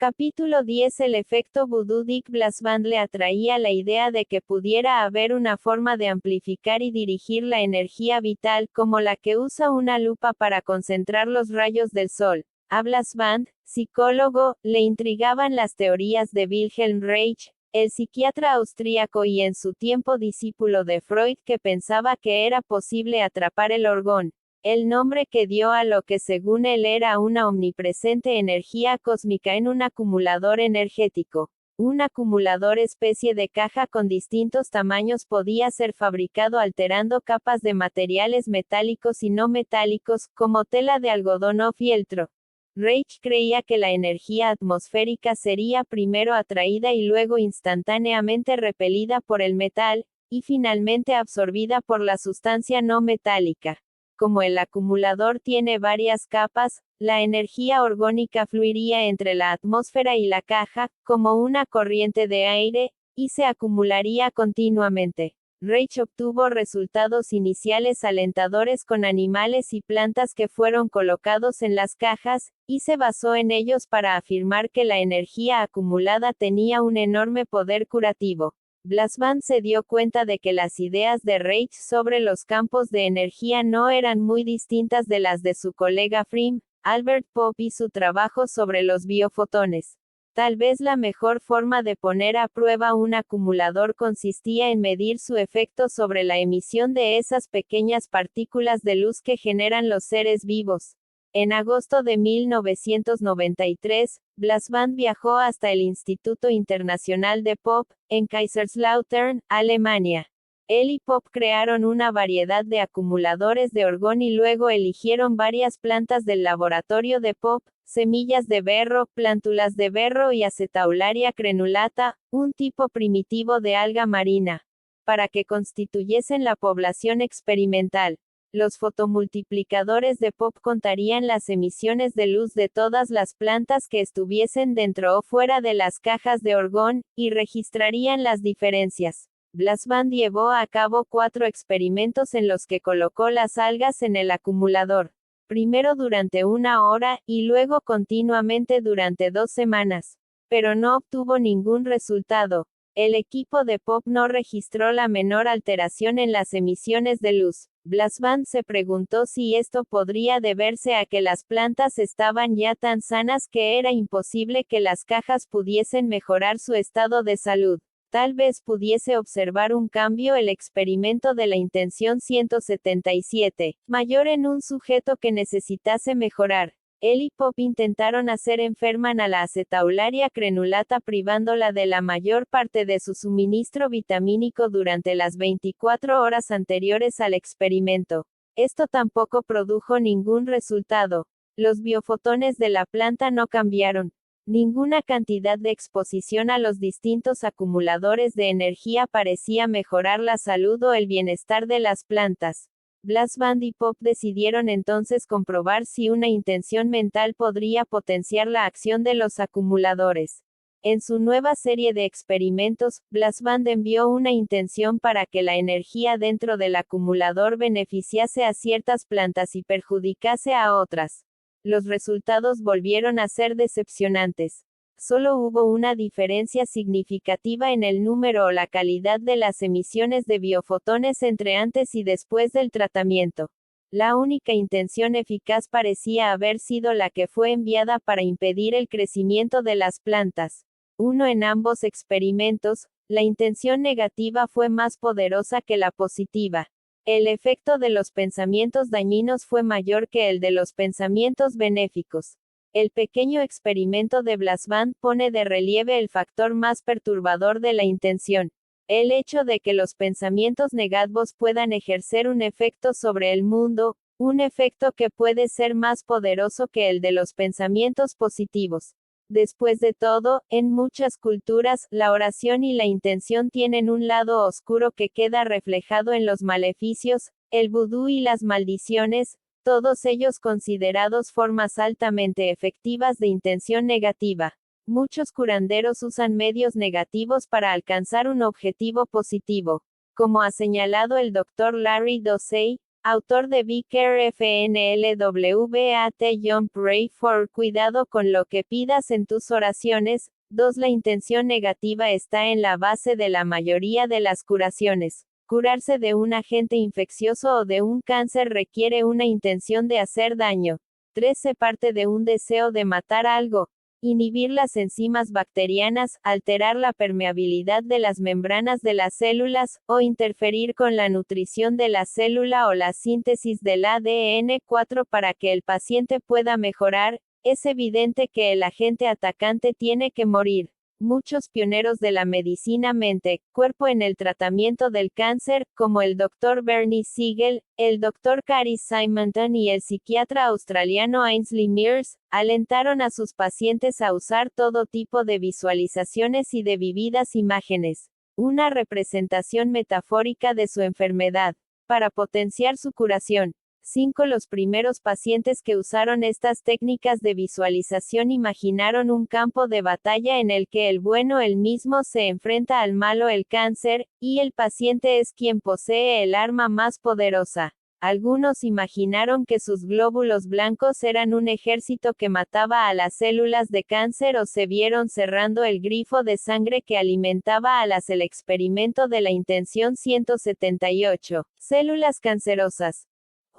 Capítulo 10. El efecto vudú. Dick Blasband le atraía la idea de que pudiera haber una forma de amplificar y dirigir la energía vital, como la que usa una lupa para concentrar los rayos del sol. A Blasband, psicólogo, le intrigaban las teorías de Wilhelm Reich, el psiquiatra austríaco y en su tiempo discípulo de Freud, que pensaba que era posible atrapar el orgón, el nombre que dio a lo que según él era una omnipresente energía cósmica, en un acumulador energético. Un acumulador, especie de caja con distintos tamaños, podía ser fabricado alterando capas de materiales metálicos y no metálicos, como tela de algodón o fieltro. Reich creía que la energía atmosférica sería primero atraída y luego instantáneamente repelida por el metal, y finalmente absorbida por la sustancia no metálica. Como el acumulador tiene varias capas, la energía orgónica fluiría entre la atmósfera y la caja, como una corriente de aire, y se acumularía continuamente. Reich obtuvo resultados iniciales alentadores con animales y plantas que fueron colocados en las cajas, y se basó en ellos para afirmar que la energía acumulada tenía un enorme poder curativo. Blasband se dio cuenta de que las ideas de Reich sobre los campos de energía no eran muy distintas de las de su colega Freem, Albert Pope, y su trabajo sobre los biofotones. Tal vez la mejor forma de poner a prueba un acumulador consistía en medir su efecto sobre la emisión de esas pequeñas partículas de luz que generan los seres vivos. En agosto de 1993, Blasband viajó hasta el Instituto Internacional de Pope, en Kaiserslautern, Alemania. Él y Pope crearon una variedad de acumuladores de orgón y luego eligieron varias plantas del laboratorio de Pope, semillas de berro, plántulas de berro y Acetaularia crenulata, un tipo primitivo de alga marina, para que constituyesen la población experimental. Los fotomultiplicadores de Pope contarían las emisiones de luz de todas las plantas que estuviesen dentro o fuera de las cajas de orgón, y registrarían las diferencias. Blasband llevó a cabo 4 experimentos en los que colocó las algas en el acumulador. Primero durante 1 hora, y luego continuamente durante 2 semanas. Pero no obtuvo ningún resultado. El equipo de Pope no registró la menor alteración en las emisiones de luz. Blasband se preguntó si esto podría deberse a que las plantas estaban ya tan sanas que era imposible que las cajas pudiesen mejorar su estado de salud. Tal vez pudiese observar un cambio. El experimento de la intención 177, mayor en un sujeto que necesitase mejorar. Él y Pope intentaron hacer enferman a la Acetaularia crenulata privándola de la mayor parte de su suministro vitamínico durante las 24 horas anteriores al experimento. Esto tampoco produjo ningún resultado. Los biofotones de la planta no cambiaron. Ninguna cantidad de exposición a los distintos acumuladores de energía parecía mejorar la salud o el bienestar de las plantas. Blasband y Pope decidieron entonces comprobar si una intención mental podría potenciar la acción de los acumuladores. En su nueva serie de experimentos, Blasband envió una intención para que la energía dentro del acumulador beneficiase a ciertas plantas y perjudicase a otras. Los resultados volvieron a ser decepcionantes. Solo hubo una diferencia significativa en el número o la calidad de las emisiones de biofotones entre antes y después del tratamiento. La única intención eficaz parecía haber sido la que fue enviada para impedir el crecimiento de las plantas. En ambos experimentos, la intención negativa fue más poderosa que la positiva. El efecto de los pensamientos dañinos fue mayor que el de los pensamientos benéficos. El pequeño experimento de Blasband pone de relieve el factor más perturbador de la intención. El hecho de que los pensamientos negativos puedan ejercer un efecto sobre el mundo, un efecto que puede ser más poderoso que el de los pensamientos positivos. Después de todo, en muchas culturas, la oración y la intención tienen un lado oscuro que queda reflejado en los maleficios, el vudú y las maldiciones, todos ellos considerados formas altamente efectivas de intención negativa. Muchos curanderos usan medios negativos para alcanzar un objetivo positivo. Como ha señalado el Dr. Larry Dossey, Autor de Be Care FNLWAT John Pray for cuidado con lo que pidas en tus oraciones. 2. La intención negativa está en la base de la mayoría de las curaciones. Curarse de un agente infeccioso o de un cáncer requiere una intención de hacer daño. 3. Se parte de un deseo de matar algo. Inhibir las enzimas bacterianas, alterar la permeabilidad de las membranas de las células, o interferir con la nutrición de la célula o la síntesis del ADN. 4. Para que el paciente pueda mejorar, es evidente que el agente atacante tiene que morir. Muchos pioneros de la medicina mente-cuerpo en el tratamiento del cáncer, como el Dr. Bernie Siegel, el Dr. Caris Simonton y el psiquiatra australiano Ainsley Mears, alentaron a sus pacientes a usar todo tipo de visualizaciones y de vívidas imágenes, una representación metafórica de su enfermedad, para potenciar su curación. 5. Los primeros pacientes que usaron estas técnicas de visualización imaginaron un campo de batalla en el que el bueno el mismo se enfrenta al malo el cáncer, y el paciente es quien posee el arma más poderosa. Algunos imaginaron que sus glóbulos blancos eran un ejército que mataba a las células de cáncer o se vieron cerrando el grifo de sangre que alimentaba a las. El experimento de la intención 178. Células cancerosas.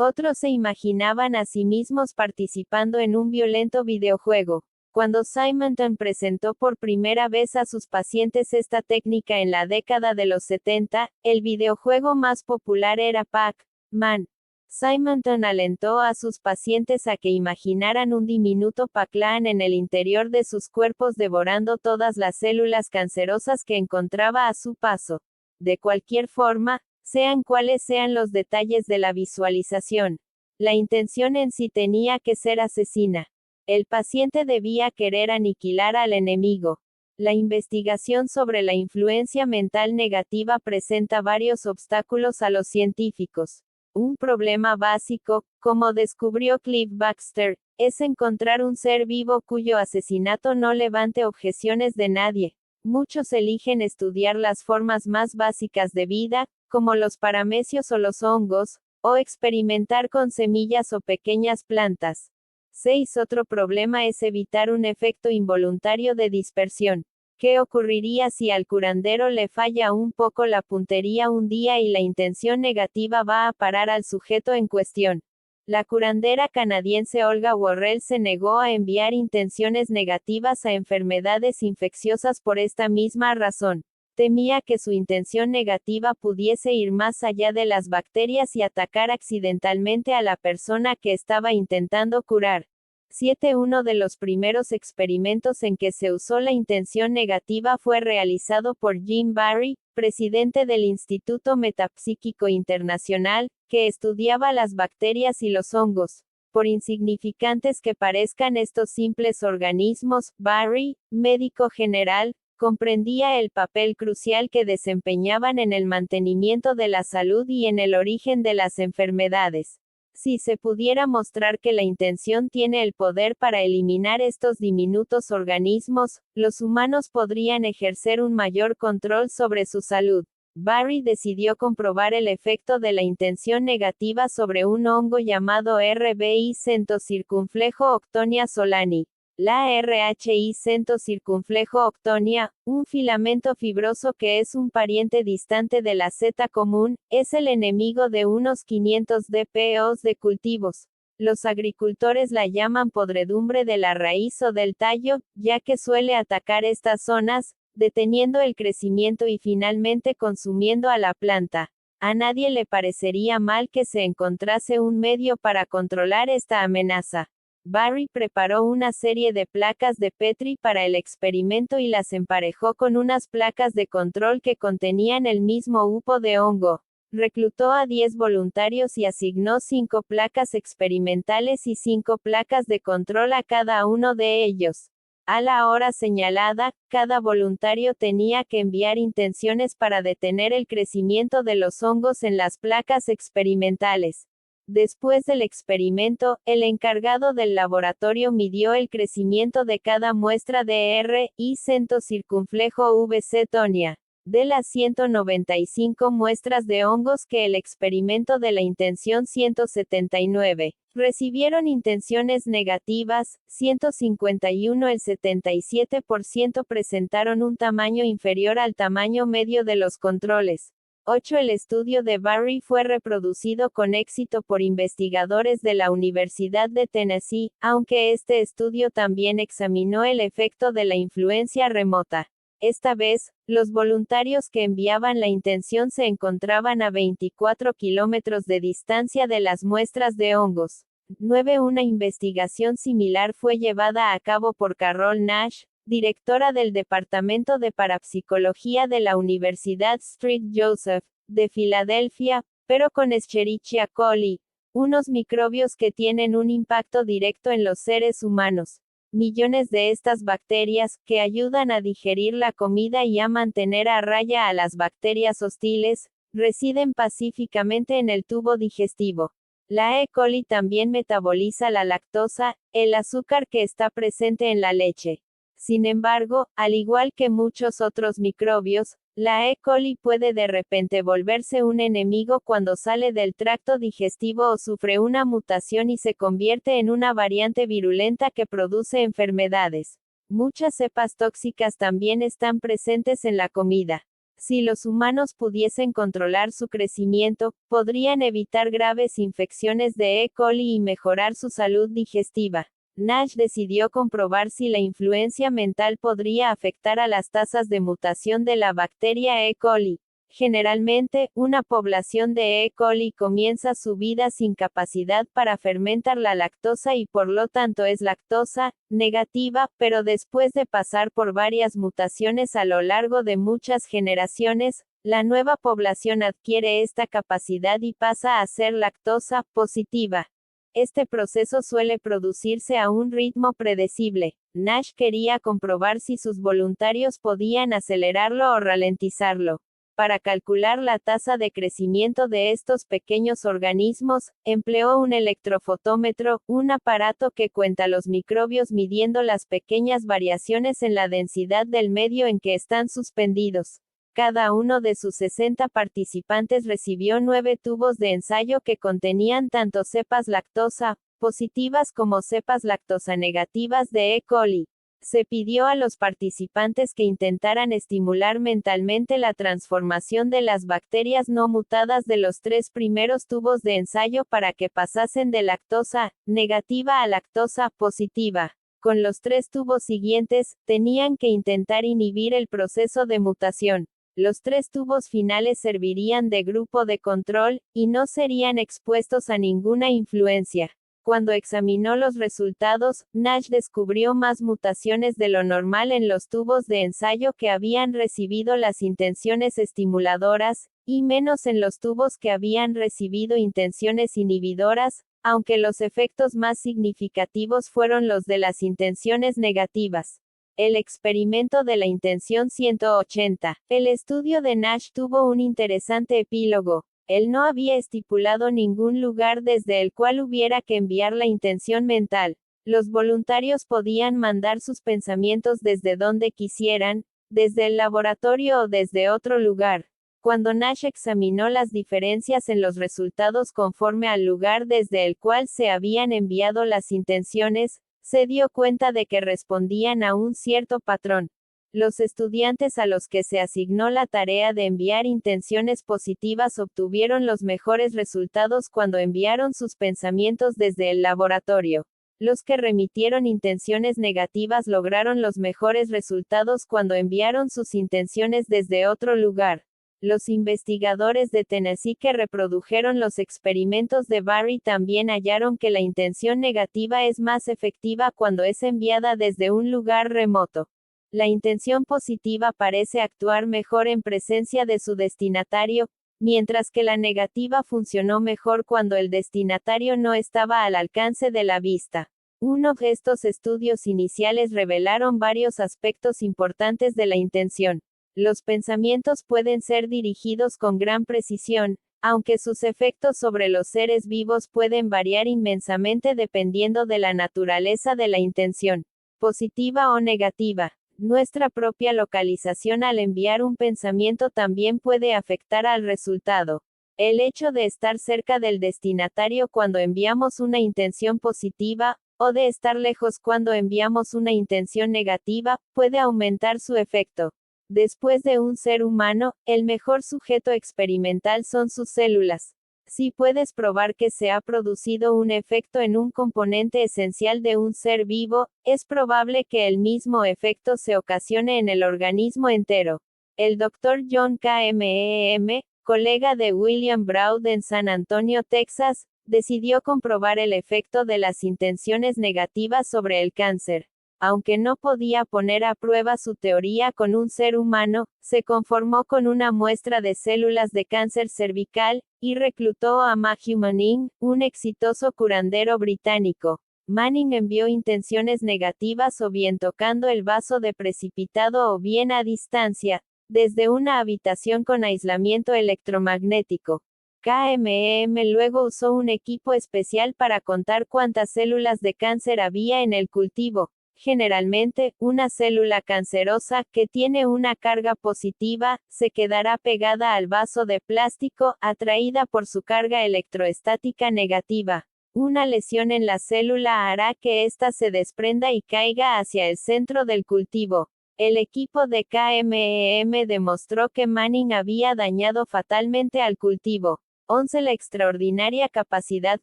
Otros se imaginaban a sí mismos participando en un violento videojuego. Cuando Simonton presentó por primera vez a sus pacientes esta técnica en la década de los 70, el videojuego más popular era Pac-Man. Simonton alentó a sus pacientes a que imaginaran un diminuto Pac-Man en el interior de sus cuerpos devorando todas las células cancerosas que encontraba a su paso. De cualquier forma, sean cuales sean los detalles de la visualización, la intención en sí tenía que ser asesina. El paciente debía querer aniquilar al enemigo. La investigación sobre la influencia mental negativa presenta varios obstáculos a los científicos. Un problema básico, como descubrió Cliff Baxter, es encontrar un ser vivo cuyo asesinato no levante objeciones de nadie. Muchos eligen estudiar las formas más básicas de vida, como los paramecios o los hongos, o experimentar con semillas o pequeñas plantas. 6. Otro problema es evitar un efecto involuntario de dispersión. ¿Qué ocurriría si al curandero le falla un poco la puntería un día y la intención negativa va a parar al sujeto en cuestión? La curandera canadiense Olga Worrell se negó a enviar intenciones negativas a enfermedades infecciosas por esta misma razón. Temía que su intención negativa pudiese ir más allá de las bacterias y atacar accidentalmente a la persona que estaba intentando curar. 7. Uno de los primeros experimentos en que se usó la intención negativa fue realizado por Jim Barry, presidente del Instituto Metapsíquico Internacional, que estudiaba las bacterias y los hongos. Por insignificantes que parezcan estos simples organismos, Barry, médico general, comprendía el papel crucial que desempeñaban en el mantenimiento de la salud y en el origen de las enfermedades. Si se pudiera mostrar que la intención tiene el poder para eliminar estos diminutos organismos, los humanos podrían ejercer un mayor control sobre su salud. Barry decidió comprobar el efecto de la intención negativa sobre un hongo llamado RBI centocircunflejo Octonia solani. La RHI centocircunflejo Octonia, un filamento fibroso que es un pariente distante de la seta común, es el enemigo de unos 500 dpos de cultivos. Los agricultores la llaman podredumbre de la raíz o del tallo, ya que suele atacar estas zonas, deteniendo el crecimiento y finalmente consumiendo a la planta. A nadie le parecería mal que se encontrase un medio para controlar esta amenaza. Barry preparó una serie de placas de Petri para el experimento y las emparejó con unas placas de control que contenían el mismo upo de hongo. Reclutó a 10 voluntarios y asignó 5 placas experimentales y 5 placas de control a cada uno de ellos. A la hora señalada, cada voluntario tenía que enviar intenciones para detener el crecimiento de los hongos en las placas experimentales. Después del experimento, el encargado del laboratorio midió el crecimiento de cada muestra de RI centocircunflejo VC tonia. De las 195 muestras de hongos que el experimento de la intención 179 recibieron intenciones negativas, 151 el 77% presentaron un tamaño inferior al tamaño medio de los controles. 8 El estudio de Barry fue reproducido con éxito por investigadores de la Universidad de Tennessee, aunque este estudio también examinó el efecto de la influencia remota. Esta vez, los voluntarios que enviaban la intención se encontraban a 24 kilómetros de distancia de las muestras de hongos. 9 Una investigación similar fue llevada a cabo por Carol Nash, directora del Departamento de Parapsicología de la Universidad St. Joseph, de Filadelfia, pero con Escherichia coli, unos microbios que tienen un impacto directo en los seres humanos. Millones de estas bacterias, que ayudan a digerir la comida y a mantener a raya a las bacterias hostiles, residen pacíficamente en el tubo digestivo. La E. coli también metaboliza la lactosa, el azúcar que está presente en la leche. Sin embargo, al igual que muchos otros microbios, la E. coli puede de repente volverse un enemigo cuando sale del tracto digestivo o sufre una mutación y se convierte en una variante virulenta que produce enfermedades. Muchas cepas tóxicas también están presentes en la comida. Si los humanos pudiesen controlar su crecimiento, podrían evitar graves infecciones de E. coli y mejorar su salud digestiva. Nash decidió comprobar si la influencia mental podría afectar a las tasas de mutación de la bacteria E. coli. Generalmente, una población de E. coli comienza su vida sin capacidad para fermentar la lactosa y por lo tanto es lactosa negativa, pero después de pasar por varias mutaciones a lo largo de muchas generaciones, la nueva población adquiere esta capacidad y pasa a ser lactosa positiva. Este proceso suele producirse a un ritmo predecible. Nash quería comprobar si sus voluntarios podían acelerarlo o ralentizarlo. Para calcular la tasa de crecimiento de estos pequeños organismos, empleó un electrofotómetro, un aparato que cuenta los microbios midiendo las pequeñas variaciones en la densidad del medio en que están suspendidos. Cada uno de sus 60 participantes recibió 9 tubos de ensayo que contenían tanto cepas lactosa positivas como cepas lactosa negativas de E. coli. Se pidió a los participantes que intentaran estimular mentalmente la transformación de las bacterias no mutadas de los 3 primeros tubos de ensayo para que pasasen de lactosa negativa a lactosa positiva. Con los 3 tubos siguientes, tenían que intentar inhibir el proceso de mutación. Los 3 tubos finales servirían de grupo de control, y no serían expuestos a ninguna influencia. Cuando examinó los resultados, Nash descubrió más mutaciones de lo normal en los tubos de ensayo que habían recibido las intenciones estimuladoras, y menos en los tubos que habían recibido intenciones inhibidoras, aunque los efectos más significativos fueron los de las intenciones negativas. El experimento de la intención 180. El estudio de Nash tuvo un interesante epílogo. Él no había estipulado ningún lugar desde el cual hubiera que enviar la intención mental. Los voluntarios podían mandar sus pensamientos desde donde quisieran, desde el laboratorio o desde otro lugar. Cuando Nash examinó las diferencias en los resultados conforme al lugar desde el cual se habían enviado las intenciones, se dio cuenta de que respondían a un cierto patrón. Los estudiantes a los que se asignó la tarea de enviar intenciones positivas obtuvieron los mejores resultados cuando enviaron sus pensamientos desde el laboratorio. Los que remitieron intenciones negativas lograron los mejores resultados cuando enviaron sus intenciones desde otro lugar. Los investigadores de Tennessee que reprodujeron los experimentos de Barry también hallaron que la intención negativa es más efectiva cuando es enviada desde un lugar remoto. La intención positiva parece actuar mejor en presencia de su destinatario, mientras que la negativa funcionó mejor cuando el destinatario no estaba al alcance de la vista. Uno de estos estudios iniciales revelaron varios aspectos importantes de la intención. Los pensamientos pueden ser dirigidos con gran precisión, aunque sus efectos sobre los seres vivos pueden variar inmensamente dependiendo de la naturaleza de la intención, positiva o negativa. Nuestra propia localización al enviar un pensamiento también puede afectar al resultado. El hecho de estar cerca del destinatario cuando enviamos una intención positiva, o de estar lejos cuando enviamos una intención negativa, puede aumentar su efecto. Después de un ser humano, el mejor sujeto experimental son sus células. Si puedes probar que se ha producido un efecto en un componente esencial de un ser vivo, es probable que el mismo efecto se ocasione en el organismo entero. El Dr. John Kmeem, colega de William Braud en San Antonio, Texas, decidió comprobar el efecto de las intenciones negativas sobre el cáncer. Aunque no podía poner a prueba su teoría con un ser humano, se conformó con una muestra de células de cáncer cervical, y reclutó a Matthew Manning, un exitoso curandero británico. Manning envió intenciones negativas o bien tocando el vaso de precipitado o bien a distancia, desde una habitación con aislamiento electromagnético. KMEM luego usó un equipo especial para contar cuántas células de cáncer había en el cultivo. Generalmente, una célula cancerosa, que tiene una carga positiva, se quedará pegada al vaso de plástico, atraída por su carga electroestática negativa. Una lesión en la célula hará que ésta se desprenda y caiga hacia el centro del cultivo. El equipo de KMEM demostró que Manning había dañado fatalmente al cultivo. 11. La extraordinaria capacidad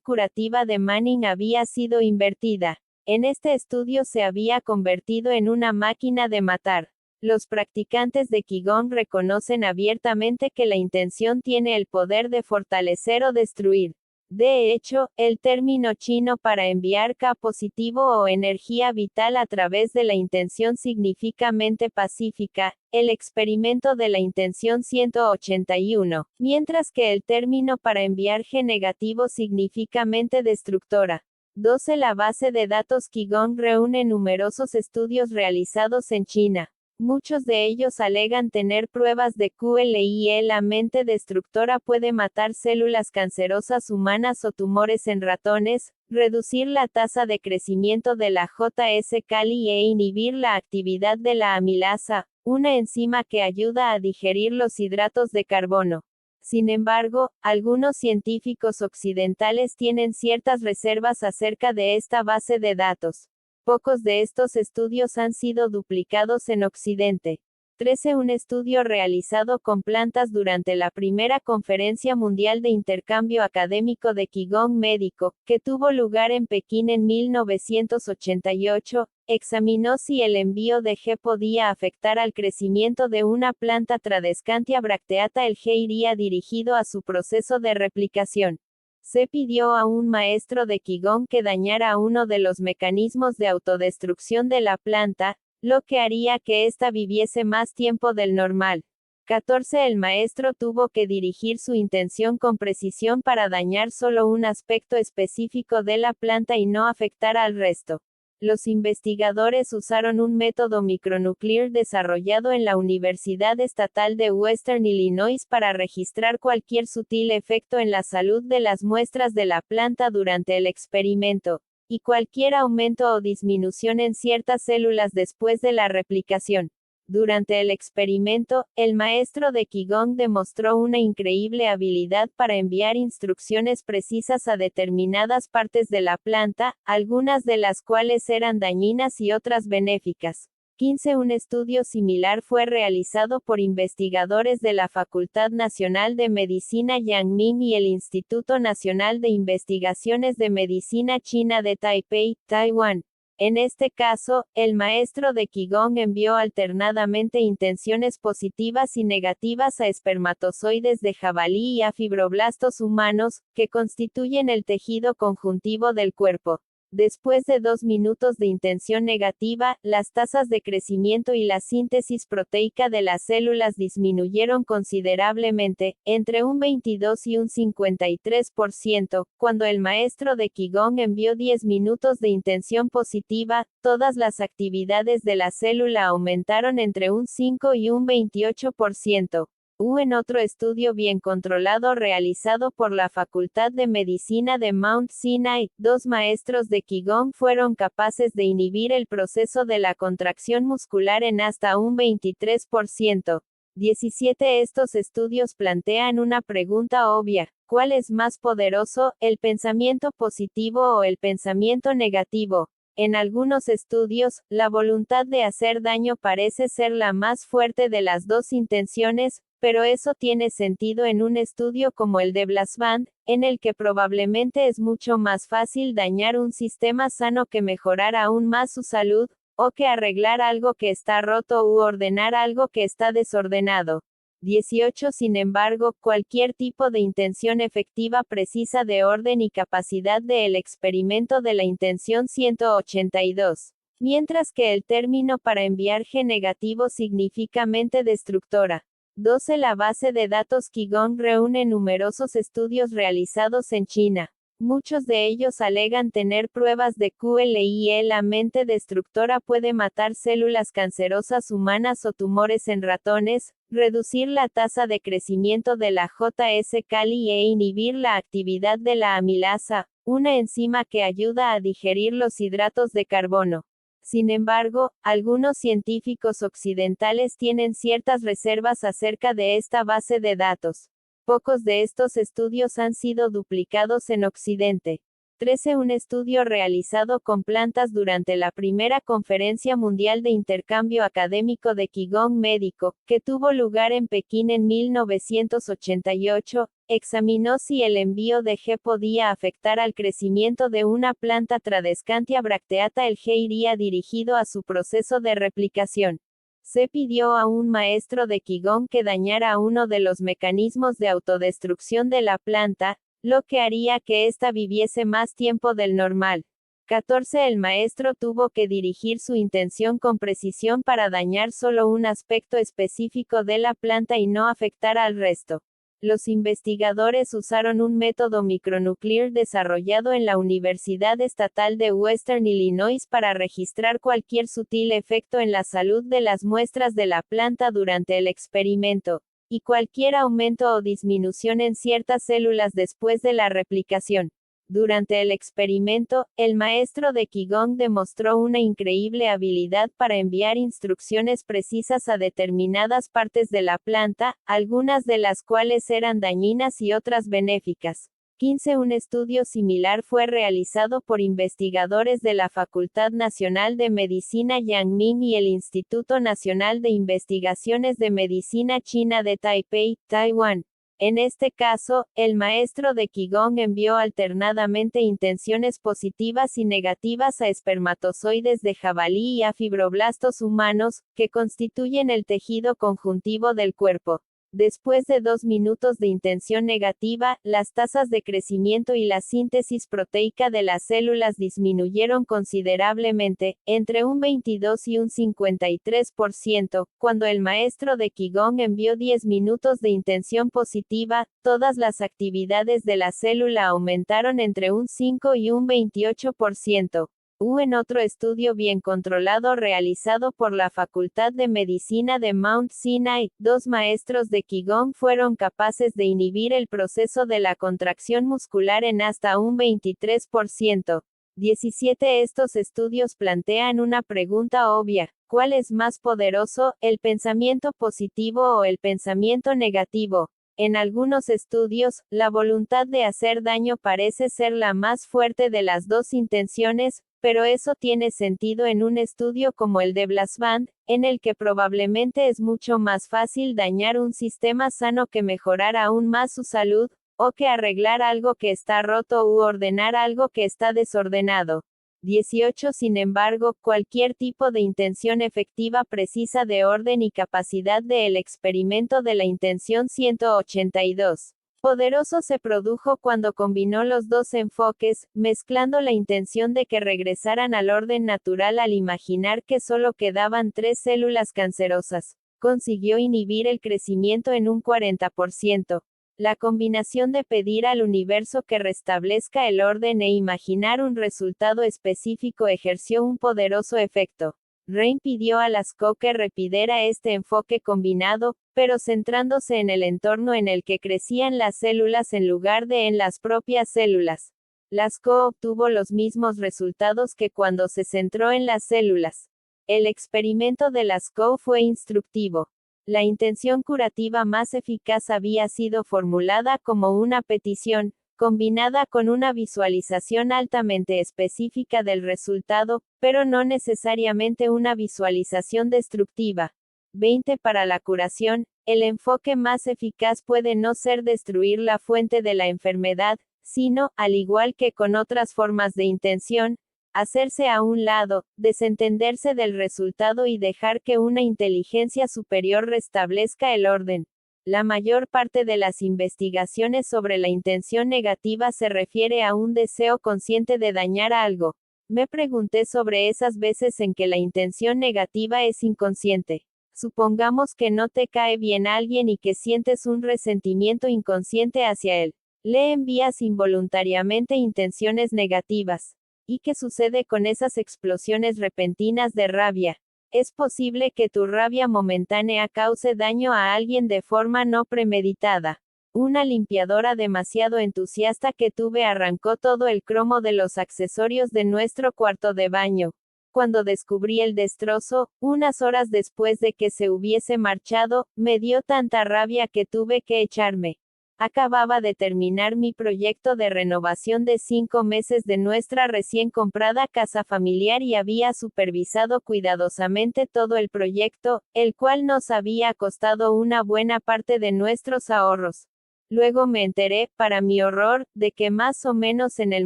curativa de Manning había sido invertida. En este estudio se había convertido en una máquina de matar. Los practicantes de Qigong reconocen abiertamente que la intención tiene el poder de fortalecer o destruir. De hecho, el término chino para enviar Ka positivo o energía vital a través de la intención significa mente pacífica, el experimento de la intención 181, mientras que el término para enviar G negativo significa mente destructora. 12. La base de datos Qigong reúne numerosos estudios realizados en China. Muchos de ellos alegan tener pruebas de QLIE. La mente destructora puede matar células cancerosas humanas o tumores en ratones, reducir la tasa de crecimiento de la JS Cali e inhibir la actividad de la amilasa, una enzima que ayuda a digerir los hidratos de carbono. Sin embargo, algunos científicos occidentales tienen ciertas reservas acerca de esta base de datos. Pocos de estos estudios han sido duplicados en Occidente. 13. Un estudio realizado con plantas durante la primera Conferencia Mundial de Intercambio Académico de Qigong Médico, que tuvo lugar en Pekín en 1988, examinó si el envío de G podía afectar al crecimiento de una planta Tradescantia bracteata. El G iría dirigido a su proceso de replicación. Se pidió a un maestro de Qigong que dañara uno de los mecanismos de autodestrucción de la planta, lo que haría que ésta viviese más tiempo del normal. 14. El maestro tuvo que dirigir su intención con precisión para dañar solo un aspecto específico de la planta y no afectar al resto. Los investigadores usaron un método micronuclear desarrollado en la Universidad Estatal de Western Illinois para registrar cualquier sutil efecto en la salud de las muestras de la planta durante el experimento, y cualquier aumento o disminución en ciertas células después de la replicación. Durante el experimento, el maestro de Qigong demostró una increíble habilidad para enviar instrucciones precisas a determinadas partes de la planta, algunas de las cuales eran dañinas y otras benéficas. 15. Un estudio similar fue realizado por investigadores de la Facultad Nacional de Medicina Yangming y el Instituto Nacional de Investigaciones de Medicina China de Taipei, Taiwán. En este caso, el maestro de Qigong envió alternadamente intenciones positivas y negativas a espermatozoides de jabalí y a fibroblastos humanos, que constituyen el tejido conjuntivo del cuerpo. Después de 2 minutos de intención negativa, las tasas de crecimiento y la síntesis proteica de las células disminuyeron considerablemente, entre un 22 y un 53%. Cuando el maestro de Qigong envió 10 minutos de intención positiva, todas las actividades de la célula aumentaron entre un 5 y un 28%. En otro estudio bien controlado realizado por la Facultad de Medicina de Mount Sinai, 2 maestros de Qigong fueron capaces de inhibir el proceso de la contracción muscular en hasta un 23%. 17. Estos estudios plantean una pregunta obvia: ¿cuál es más poderoso, el pensamiento positivo o el pensamiento negativo? En algunos estudios, la voluntad de hacer daño parece ser la más fuerte de las dos intenciones, pero eso tiene sentido en un estudio como el de Blasband, en el que probablemente es mucho más fácil dañar un sistema sano que mejorar aún más su salud, o que arreglar algo que está roto u ordenar algo que está desordenado. 18. Sin embargo, cualquier tipo de intención efectiva precisa de orden y capacidad de el experimento de la intención 182. Mientras que el término para enviar G negativo significa mente destructora. 12. La base de datos Qigong reúne numerosos estudios realizados en China. Muchos de ellos alegan tener pruebas de QLIE. La mente destructora puede matar células cancerosas humanas o tumores en ratones, reducir la tasa de crecimiento de la JS Cali e inhibir la actividad de la amilasa, una enzima que ayuda a digerir los hidratos de carbono. Sin embargo, algunos científicos occidentales tienen ciertas reservas acerca de esta base de datos. Pocos de estos estudios han sido duplicados en Occidente. 13. Un estudio realizado con plantas durante la primera Conferencia Mundial de Intercambio Académico de Qigong Médico, que tuvo lugar en Pekín en 1988, examinó si el envío de G podía afectar al crecimiento de una planta Tradescantia bracteata. El G iría dirigido a su proceso de replicación. Se pidió a un maestro de Qigong que dañara uno de los mecanismos de autodestrucción de la planta, lo que haría que ésta viviese más tiempo del normal. 14. El maestro tuvo que dirigir su intención con precisión para dañar solo un aspecto específico de la planta y no afectar al resto. Los investigadores usaron un método micronuclear desarrollado en la Universidad Estatal de Western Illinois para registrar cualquier sutil efecto en la salud de las muestras de la planta durante el experimento, y cualquier aumento o disminución en ciertas células después de la replicación. Durante el experimento, el maestro de Qigong demostró una increíble habilidad para enviar instrucciones precisas a determinadas partes de la planta, algunas de las cuales eran dañinas y otras benéficas. 15. Un estudio similar fue realizado por investigadores de la Facultad Nacional de Medicina Yangming y el Instituto Nacional de Investigaciones de Medicina China de Taipei, Taiwán. En este caso, el maestro de Qigong envió alternadamente intenciones positivas y negativas a espermatozoides de jabalí y a fibroblastos humanos, que constituyen el tejido conjuntivo del cuerpo. Después de 2 minutos de intención negativa, las tasas de crecimiento y la síntesis proteica de las células disminuyeron considerablemente, entre un 22 y un 53%. Cuando el maestro de Qigong envió 10 minutos de intención positiva, todas las actividades de la célula aumentaron entre un 5 y un 28%. En otro estudio bien controlado realizado por la Facultad de Medicina de Mount Sinai, 2 maestros de Qigong fueron capaces de inhibir el proceso de la contracción muscular en hasta un 23%. 17. Estos estudios plantean una pregunta obvia: ¿cuál es más poderoso, el pensamiento positivo o el pensamiento negativo? En algunos estudios, la voluntad de hacer daño parece ser la más fuerte de las dos intenciones, pero eso tiene sentido en un estudio como el de Blasband, en el que probablemente es mucho más fácil dañar un sistema sano que mejorar aún más su salud, o que arreglar algo que está roto u ordenar algo que está desordenado. 18. Sin embargo, cualquier tipo de intención efectiva precisa de orden y capacidad de el experimento de la intención 182. Poderoso se produjo cuando combinó los dos enfoques, mezclando la intención de que regresaran al orden natural al imaginar que solo quedaban 3 células cancerosas. Consiguió inhibir el crecimiento en un 40%. La combinación de pedir al universo que restablezca el orden e imaginar un resultado específico ejerció un poderoso efecto. Rain pidió a Lascaux que repitiera este enfoque combinado, pero centrándose en el entorno en el que crecían las células en lugar de en las propias células. Lascaux obtuvo los mismos resultados que cuando se centró en las células. El experimento de Lascaux fue instructivo. La intención curativa más eficaz había sido formulada como una petición, combinada con una visualización altamente específica del resultado, pero no necesariamente una visualización destructiva. 20 Para la curación, el enfoque más eficaz puede no ser destruir la fuente de la enfermedad, sino, al igual que con otras formas de intención, hacerse a un lado, desentenderse del resultado y dejar que una inteligencia superior restablezca el orden. La mayor parte de las investigaciones sobre la intención negativa se refiere a un deseo consciente de dañar algo. Me pregunté sobre esas veces en que la intención negativa es inconsciente. Supongamos que no te cae bien alguien y que sientes un resentimiento inconsciente hacia él. Le envías involuntariamente intenciones negativas. ¿Y qué sucede con esas explosiones repentinas de rabia? Es posible que tu rabia momentánea cause daño a alguien de forma no premeditada. Una limpiadora demasiado entusiasta que tuve arrancó todo el cromo de los accesorios de nuestro cuarto de baño. Cuando descubrí el destrozo, unas horas después de que se hubiese marchado, me dio tanta rabia que tuve que echarme. Acababa de terminar mi proyecto de renovación de 5 meses de nuestra recién comprada casa familiar y había supervisado cuidadosamente todo el proyecto, el cual nos había costado una buena parte de nuestros ahorros. Luego me enteré, para mi horror, de que más o menos en el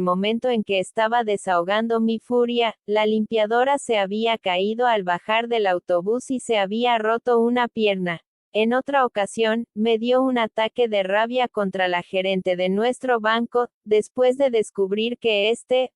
momento en que estaba desahogando mi furia, la limpiadora se había caído al bajar del autobús y se había roto una pierna. En otra ocasión, me dio un ataque de rabia contra la gerente de nuestro banco, después de descubrir que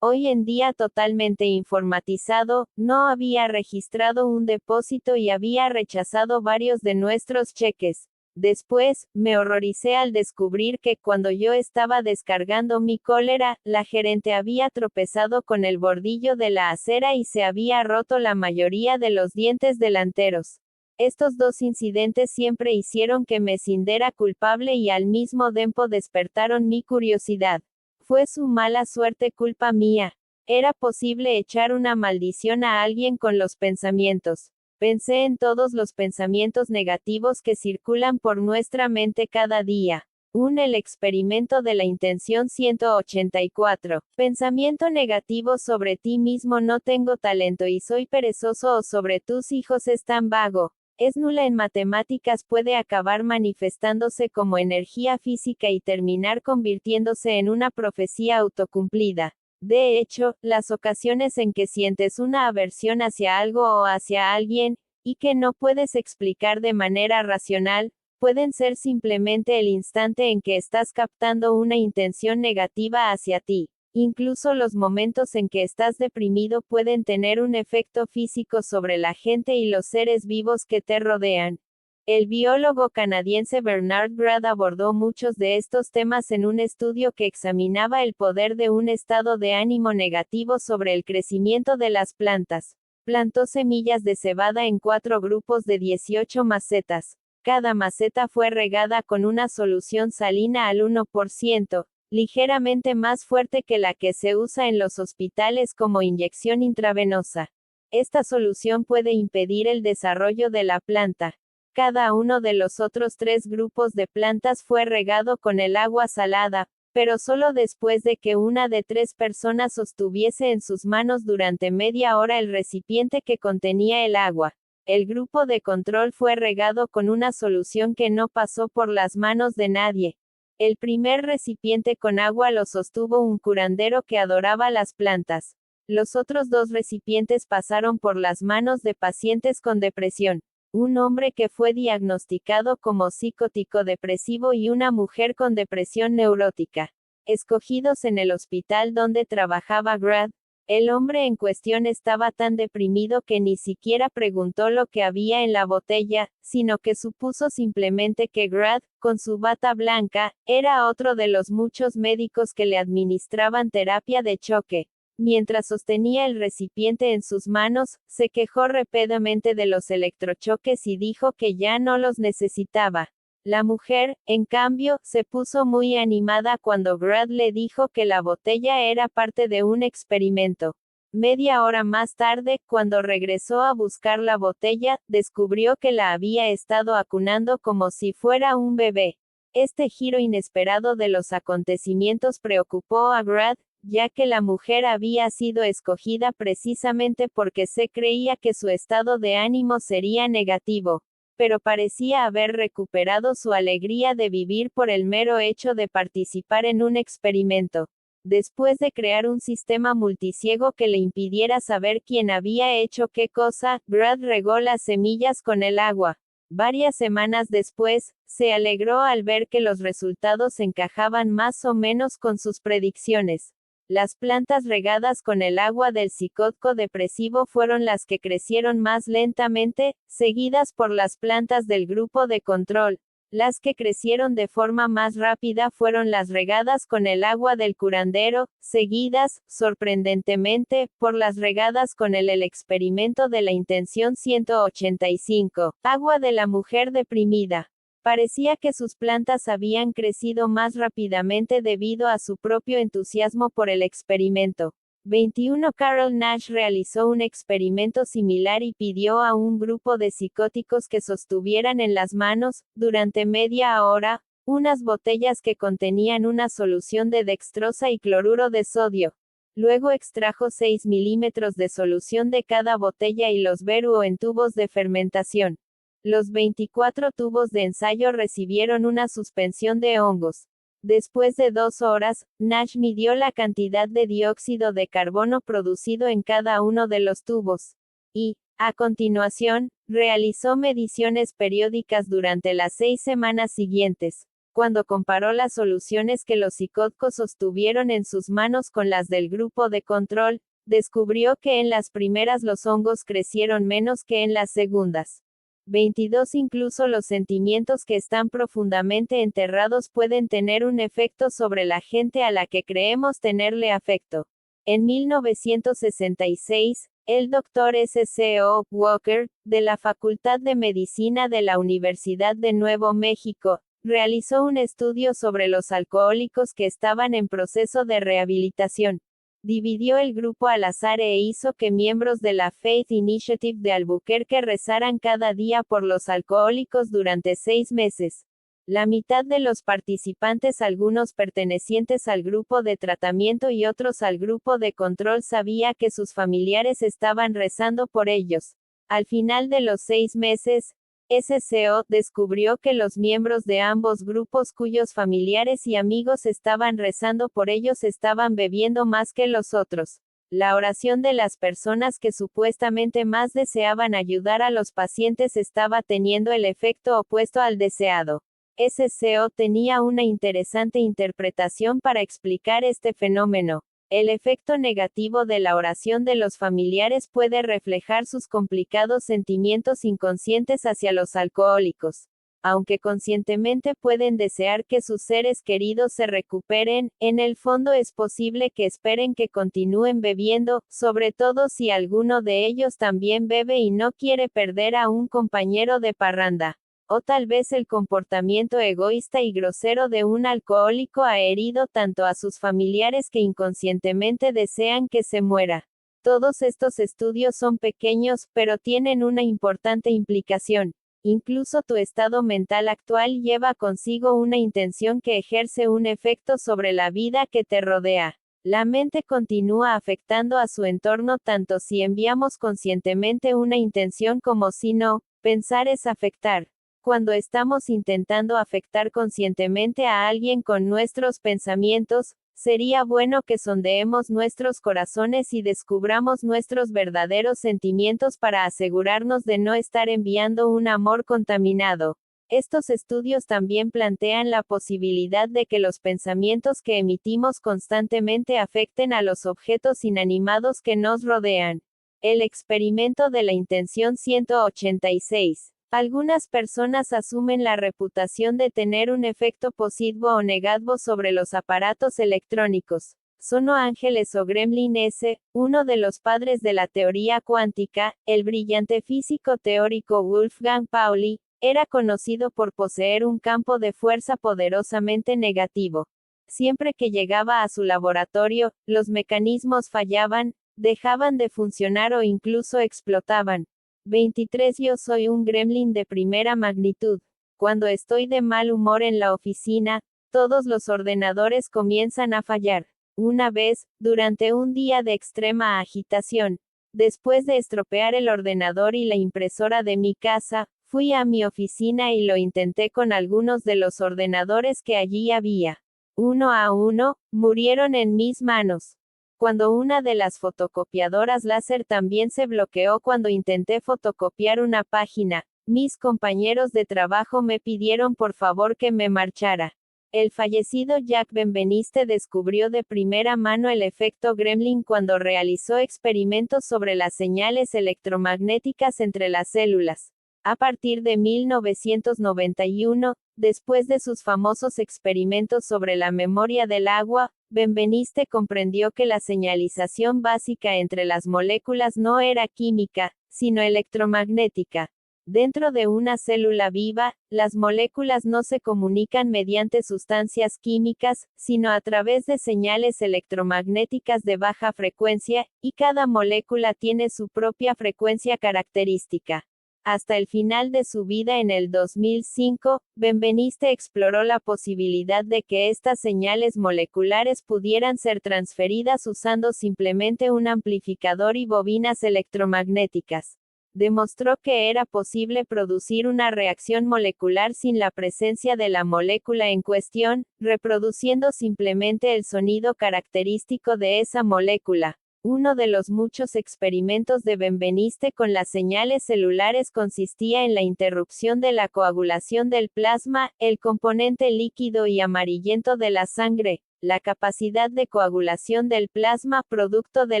hoy en día totalmente informatizado, no había registrado un depósito y había rechazado varios de nuestros cheques. Después, me horroricé al descubrir que cuando yo estaba descargando mi cólera, la gerente había tropezado con el bordillo de la acera y se había roto la mayoría de los dientes delanteros. Estos dos incidentes siempre hicieron que me sintiera culpable y al mismo tiempo despertaron mi curiosidad. ¿Fue su mala suerte culpa mía? ¿Era posible echar una maldición a alguien con los pensamientos? Pensé en todos los pensamientos negativos que circulan por nuestra mente cada día. El experimento de la intención 184. Pensamiento negativo sobre ti mismo: no tengo talento y soy perezoso, o sobre tus hijos: es tan vago. Es nula en matemáticas, puede acabar manifestándose como energía física y terminar convirtiéndose en una profecía autocumplida. De hecho, las ocasiones en que sientes una aversión hacia algo o hacia alguien, y que no puedes explicar de manera racional, pueden ser simplemente el instante en que estás captando una intención negativa hacia ti. Incluso los momentos en que estás deprimido pueden tener un efecto físico sobre la gente y los seres vivos que te rodean. El biólogo canadiense Bernard Grad abordó muchos de estos temas en un estudio que examinaba el poder de un estado de ánimo negativo sobre el crecimiento de las plantas. Plantó semillas de cebada en 4 grupos de 18 macetas. Cada maceta fue regada con una solución salina al 1%. Ligeramente más fuerte que la que se usa en los hospitales como inyección intravenosa. Esta solución puede impedir el desarrollo de la planta. Cada uno de los otros 3 grupos de plantas fue regado con el agua salada, pero solo después de que una de 3 personas sostuviese en sus manos durante media hora el recipiente que contenía el agua. El grupo de control fue regado con una solución que no pasó por las manos de nadie. El primer recipiente con agua lo sostuvo un curandero que adoraba las plantas. Los otros 2 recipientes pasaron por las manos de pacientes con depresión. Un hombre que fue diagnosticado como psicótico depresivo y una mujer con depresión neurótica. Escogidos en el hospital donde trabajaba Grad. El hombre en cuestión estaba tan deprimido que ni siquiera preguntó lo que había en la botella, sino que supuso simplemente que Grad, con su bata blanca, era otro de los muchos médicos que le administraban terapia de choque. Mientras sostenía el recipiente en sus manos, se quejó rápidamente de los electrochoques y dijo que ya no los necesitaba. La mujer, en cambio, se puso muy animada cuando Brad le dijo que la botella era parte de un experimento. Media hora más tarde, cuando regresó a buscar la botella, descubrió que la había estado acunando como si fuera un bebé. Este giro inesperado de los acontecimientos preocupó a Brad, ya que la mujer había sido escogida precisamente porque se creía que su estado de ánimo sería negativo, pero parecía haber recuperado su alegría de vivir por el mero hecho de participar en un experimento. Después de crear un sistema multiciego que le impidiera saber quién había hecho qué cosa, Brad regó las semillas con el agua. Varias semanas después, se alegró al ver que los resultados encajaban más o menos con sus predicciones. Las plantas regadas con el agua del psicótico depresivo fueron las que crecieron más lentamente, seguidas por las plantas del grupo de control. Las que crecieron de forma más rápida fueron las regadas con el agua del curandero, seguidas, sorprendentemente, por las regadas con el experimento de la intención 185, agua de la mujer deprimida. Parecía que sus plantas habían crecido más rápidamente debido a su propio entusiasmo por el experimento. 21 Carol Nash realizó un experimento similar y pidió a un grupo de psicóticos que sostuvieran en las manos, durante media hora, unas botellas que contenían una solución de dextrosa y cloruro de sodio. Luego extrajo 6 milímetros de solución de cada botella y los vertió en tubos de fermentación. Los 24 tubos de ensayo recibieron una suspensión de hongos. Después de 2 horas, Nash midió la cantidad de dióxido de carbono producido en cada uno de los tubos. Y, a continuación, realizó mediciones periódicas durante las 6 semanas siguientes. Cuando comparó las soluciones que los psicóticos sostuvieron en sus manos con las del grupo de control, descubrió que en las primeras los hongos crecieron menos que en las segundas. 22 Incluso los sentimientos que están profundamente enterrados pueden tener un efecto sobre la gente a la que creemos tenerle afecto. En 1966, el Dr. S.C.O. Walker, de la Facultad de Medicina de la Universidad de Nuevo México, realizó un estudio sobre los alcohólicos que estaban en proceso de rehabilitación. Dividió el grupo al azar e hizo que miembros de la Faith Initiative de Albuquerque rezaran cada día por los alcohólicos durante 6 meses. La mitad de los participantes, algunos pertenecientes al grupo de tratamiento y otros al grupo de control, sabía que sus familiares estaban rezando por ellos. Al final de los 6 meses, SCO descubrió que los miembros de ambos grupos cuyos familiares y amigos estaban rezando por ellos estaban bebiendo más que los otros. La oración de las personas que supuestamente más deseaban ayudar a los pacientes estaba teniendo el efecto opuesto al deseado. SCO tenía una interesante interpretación para explicar este fenómeno. El efecto negativo de la oración de los familiares puede reflejar sus complicados sentimientos inconscientes hacia los alcohólicos. Aunque conscientemente pueden desear que sus seres queridos se recuperen, en el fondo es posible que esperen que continúen bebiendo, sobre todo si alguno de ellos también bebe y no quiere perder a un compañero de parranda. O tal vez el comportamiento egoísta y grosero de un alcohólico ha herido tanto a sus familiares que inconscientemente desean que se muera. Todos estos estudios son pequeños, pero tienen una importante implicación. Incluso tu estado mental actual lleva consigo una intención que ejerce un efecto sobre la vida que te rodea. La mente continúa afectando a su entorno tanto si enviamos conscientemente una intención como si no. Pensar es afectar. Cuando estamos intentando afectar conscientemente a alguien con nuestros pensamientos, sería bueno que sondeemos nuestros corazones y descubramos nuestros verdaderos sentimientos para asegurarnos de no estar enviando un amor contaminado. Estos estudios también plantean la posibilidad de que los pensamientos que emitimos constantemente afecten a los objetos inanimados que nos rodean. El experimento de la intención 186. Algunas personas asumen la reputación de tener un efecto positivo o negativo sobre los aparatos electrónicos. Sono Ángeles o Gremlin S., uno de los padres de la teoría cuántica, el brillante físico teórico Wolfgang Pauli, era conocido por poseer un campo de fuerza poderosamente negativo. Siempre que llegaba a su laboratorio, los mecanismos fallaban, dejaban de funcionar o incluso explotaban. 23 Yo soy un gremlin de primera magnitud. Cuando estoy de mal humor en la oficina, todos los ordenadores comienzan a fallar. Una vez, durante un día de extrema agitación, después de estropear el ordenador y la impresora de mi casa, fui a mi oficina y lo intenté con algunos de los ordenadores que allí había. Uno a uno, murieron en mis manos. Cuando una de las fotocopiadoras láser también se bloqueó cuando intenté fotocopiar una página, mis compañeros de trabajo me pidieron por favor que me marchara. El fallecido Jack Benveniste descubrió de primera mano el efecto Gremlin cuando realizó experimentos sobre las señales electromagnéticas entre las células. A partir de 1991, después de sus famosos experimentos sobre la memoria del agua, Benveniste comprendió que la señalización básica entre las moléculas no era química, sino electromagnética. Dentro de una célula viva, las moléculas no se comunican mediante sustancias químicas, sino a través de señales electromagnéticas de baja frecuencia, y cada molécula tiene su propia frecuencia característica. Hasta el final de su vida en el 2005, Benveniste exploró la posibilidad de que estas señales moleculares pudieran ser transferidas usando simplemente un amplificador y bobinas electromagnéticas. Demostró que era posible producir una reacción molecular sin la presencia de la molécula en cuestión, reproduciendo simplemente el sonido característico de esa molécula. Uno de los muchos experimentos de Benveniste con las señales celulares consistía en la interrupción de la coagulación del plasma, el componente líquido y amarillento de la sangre. La capacidad de coagulación del plasma, producto de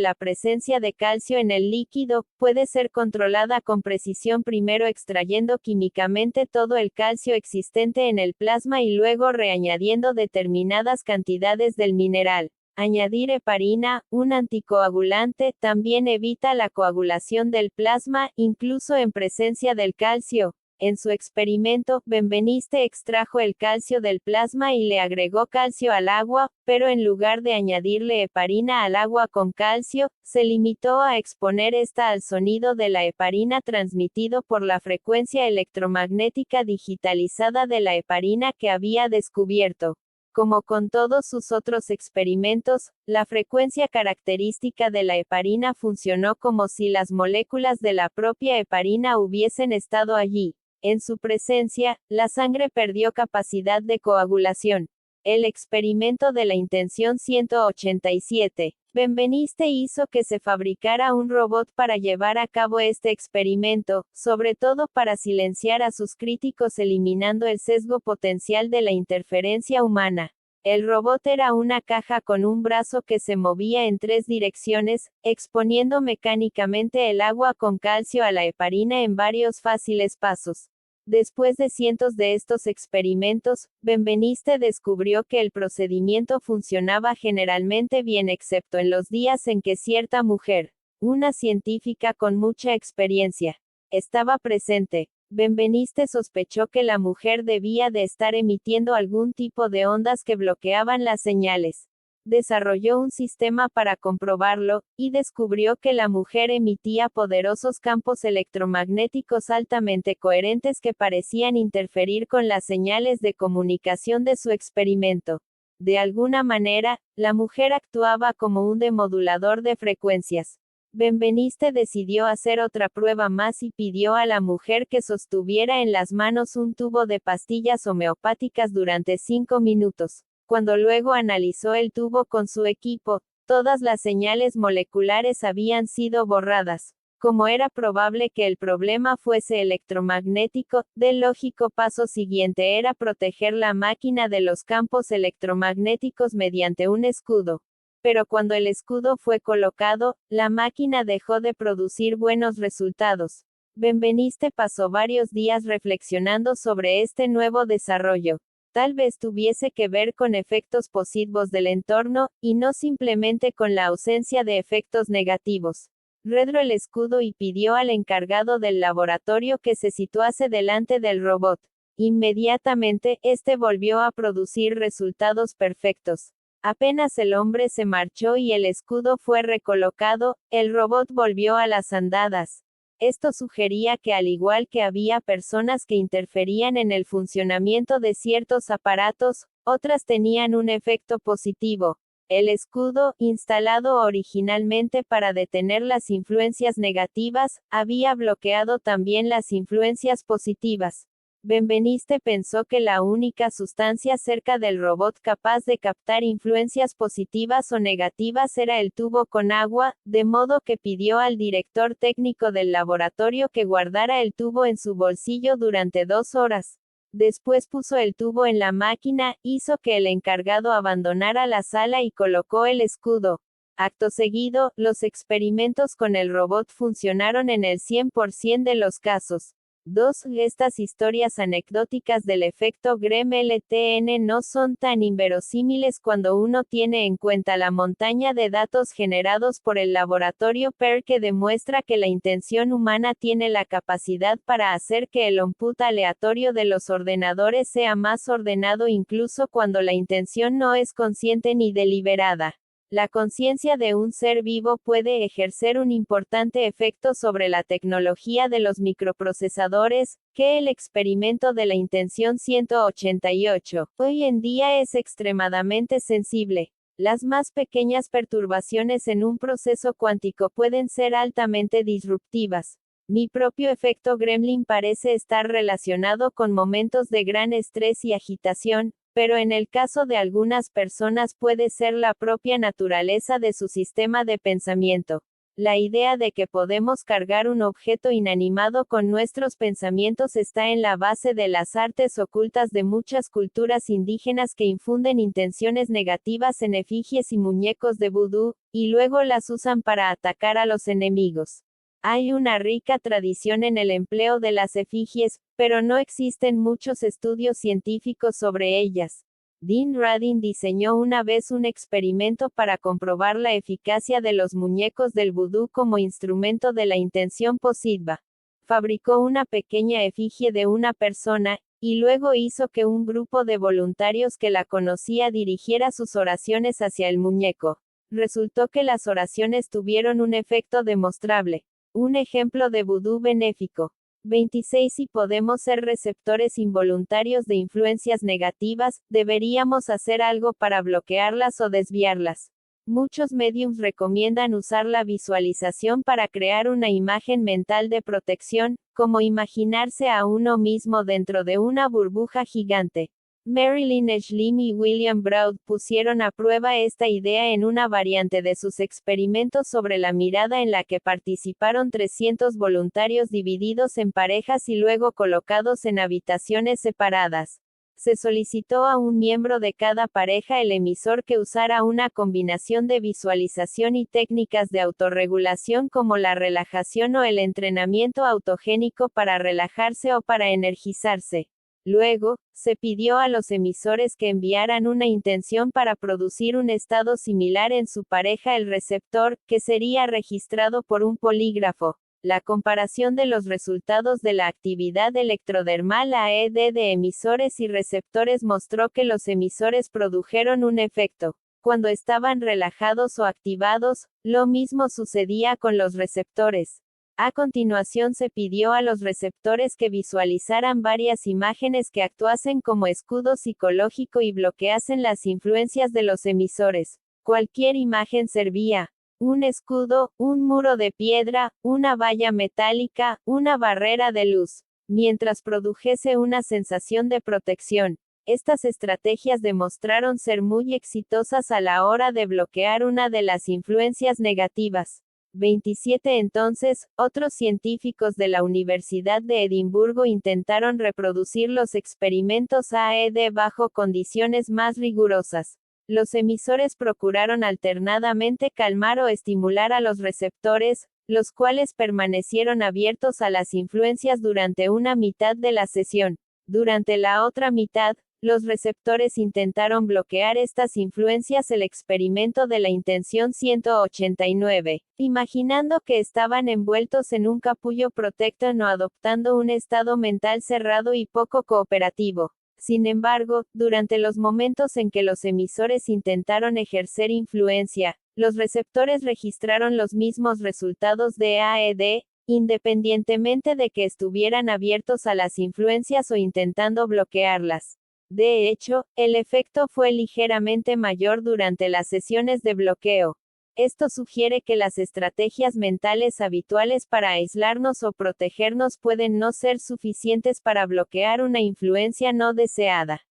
la presencia de calcio en el líquido, puede ser controlada con precisión, primero extrayendo químicamente todo el calcio existente en el plasma y luego reañadiendo determinadas cantidades del mineral. Añadir heparina, un anticoagulante, también evita la coagulación del plasma, incluso en presencia del calcio. En su experimento, Benveniste extrajo el calcio del plasma y le agregó calcio al agua, pero en lugar de añadirle heparina al agua con calcio, se limitó a exponer esta al sonido de la heparina transmitido por la frecuencia electromagnética digitalizada de la heparina que había descubierto. Como con todos sus otros experimentos, la frecuencia característica de la heparina funcionó como si las moléculas de la propia heparina hubiesen estado allí. En su presencia, la sangre perdió capacidad de coagulación. El experimento de la intención 187. Benveniste hizo que se fabricara un robot para llevar a cabo este experimento, sobre todo para silenciar a sus críticos eliminando el sesgo potencial de la interferencia humana. El robot era una caja con un brazo que se movía en 3 direcciones, exponiendo mecánicamente el agua con calcio a la heparina en varios fáciles pasos. Después de cientos de estos experimentos, Benveniste descubrió que el procedimiento funcionaba generalmente bien excepto en los días en que cierta mujer, una científica con mucha experiencia, estaba presente. Benveniste sospechó que la mujer debía de estar emitiendo algún tipo de ondas que bloqueaban las señales. Desarrolló un sistema para comprobarlo, y descubrió que la mujer emitía poderosos campos electromagnéticos altamente coherentes que parecían interferir con las señales de comunicación de su experimento. De alguna manera, la mujer actuaba como un demodulador de frecuencias. Benveniste decidió hacer otra prueba más y pidió a la mujer que sostuviera en las manos un tubo de pastillas homeopáticas durante 5 minutos. Cuando luego analizó el tubo con su equipo, todas las señales moleculares habían sido borradas. Como era probable que el problema fuese electromagnético, el lógico paso siguiente era proteger la máquina de los campos electromagnéticos mediante un escudo. Pero cuando el escudo fue colocado, la máquina dejó de producir buenos resultados. Benveniste pasó varios días reflexionando sobre este nuevo desarrollo. Tal vez tuviese que ver con efectos positivos del entorno, y no simplemente con la ausencia de efectos negativos. Redro el escudo y pidió al encargado del laboratorio que se situase delante del robot. Inmediatamente, este volvió a producir resultados perfectos. Apenas el hombre se marchó y el escudo fue recolocado, el robot volvió a las andadas. Esto sugería que al igual que había personas que interferían en el funcionamiento de ciertos aparatos, otras tenían un efecto positivo. El escudo, instalado originalmente para detener las influencias negativas, había bloqueado también las influencias positivas. Benveniste pensó que la única sustancia cerca del robot capaz de captar influencias positivas o negativas era el tubo con agua, de modo que pidió al director técnico del laboratorio que guardara el tubo en su bolsillo durante 2 horas. Después puso el tubo en la máquina, hizo que el encargado abandonara la sala y colocó el escudo. Acto seguido, los experimentos con el robot funcionaron en el 100% de los casos. 2. Estas historias anecdóticas del efecto Grem-LTN no son tan inverosímiles cuando uno tiene en cuenta la montaña de datos generados por el laboratorio PER que demuestra que la intención humana tiene la capacidad para hacer que el output aleatorio de los ordenadores sea más ordenado incluso cuando la intención no es consciente ni deliberada. La conciencia de un ser vivo puede ejercer un importante efecto sobre la tecnología de los microprocesadores, que el experimento de la intención 188 hoy en día es extremadamente sensible. Las más pequeñas perturbaciones en un proceso cuántico pueden ser altamente disruptivas. Mi propio efecto Gremlin parece estar relacionado con momentos de gran estrés y agitación, pero en el caso de algunas personas puede ser la propia naturaleza de su sistema de pensamiento. La idea de que podemos cargar un objeto inanimado con nuestros pensamientos está en la base de las artes ocultas de muchas culturas indígenas que infunden intenciones negativas en efigies y muñecos de vudú, y luego las usan para atacar a los enemigos. Hay una rica tradición en el empleo de las efigies, pero no existen muchos estudios científicos sobre ellas. Dean Radin diseñó una vez un experimento para comprobar la eficacia de los muñecos del vudú como instrumento de la intención positiva. Fabricó una pequeña efigie de una persona, y luego hizo que un grupo de voluntarios que la conocía dirigiera sus oraciones hacia el muñeco. Resultó que las oraciones tuvieron un efecto demostrable. Un ejemplo de vudú benéfico. 26. Si podemos ser receptores involuntarios de influencias negativas, deberíamos hacer algo para bloquearlas o desviarlas. Muchos mediums recomiendan usar la visualización para crear una imagen mental de protección, como imaginarse a uno mismo dentro de una burbuja gigante. Marilyn Schlimm y William Broad pusieron a prueba esta idea en una variante de sus experimentos sobre la mirada en la que participaron 300 voluntarios divididos en parejas y luego colocados en habitaciones separadas. Se solicitó a un miembro de cada pareja el emisor que usara una combinación de visualización y técnicas de autorregulación como la relajación o el entrenamiento autogénico para relajarse o para energizarse. Luego, se pidió a los emisores que enviaran una intención para producir un estado similar en su pareja el receptor, que sería registrado por un polígrafo. La comparación de los resultados de la actividad electrodermal AED de emisores y receptores mostró que los emisores produjeron un efecto cuando estaban relajados o activados. Lo mismo sucedía con los receptores. A continuación se pidió a los receptores que visualizaran varias imágenes que actuasen como escudo psicológico y bloqueasen las influencias de los emisores. Cualquier imagen servía. Un escudo, un muro de piedra, una valla metálica, una barrera de luz, mientras produjese una sensación de protección. Estas estrategias demostraron ser muy exitosas a la hora de bloquear una de las influencias negativas. 27. Entonces, otros científicos de la Universidad de Edimburgo intentaron reproducir los experimentos AED bajo condiciones más rigurosas. Los emisores procuraron alternadamente calmar o estimular a los receptores, los cuales permanecieron abiertos a las influencias durante una mitad de la sesión. Durante la otra mitad, Los receptores intentaron bloquear estas influencias. El experimento de la intención 189, imaginando que estaban envueltos en un capullo protector o adoptando un estado mental cerrado y poco cooperativo. Sin embargo, durante los momentos en que los emisores intentaron ejercer influencia, los receptores registraron los mismos resultados de AED, independientemente de que estuvieran abiertos a las influencias o intentando bloquearlas. De hecho, el efecto fue ligeramente mayor durante las sesiones de bloqueo. Esto sugiere que las estrategias mentales habituales para aislarnos o protegernos pueden no ser suficientes para bloquear una influencia no deseada.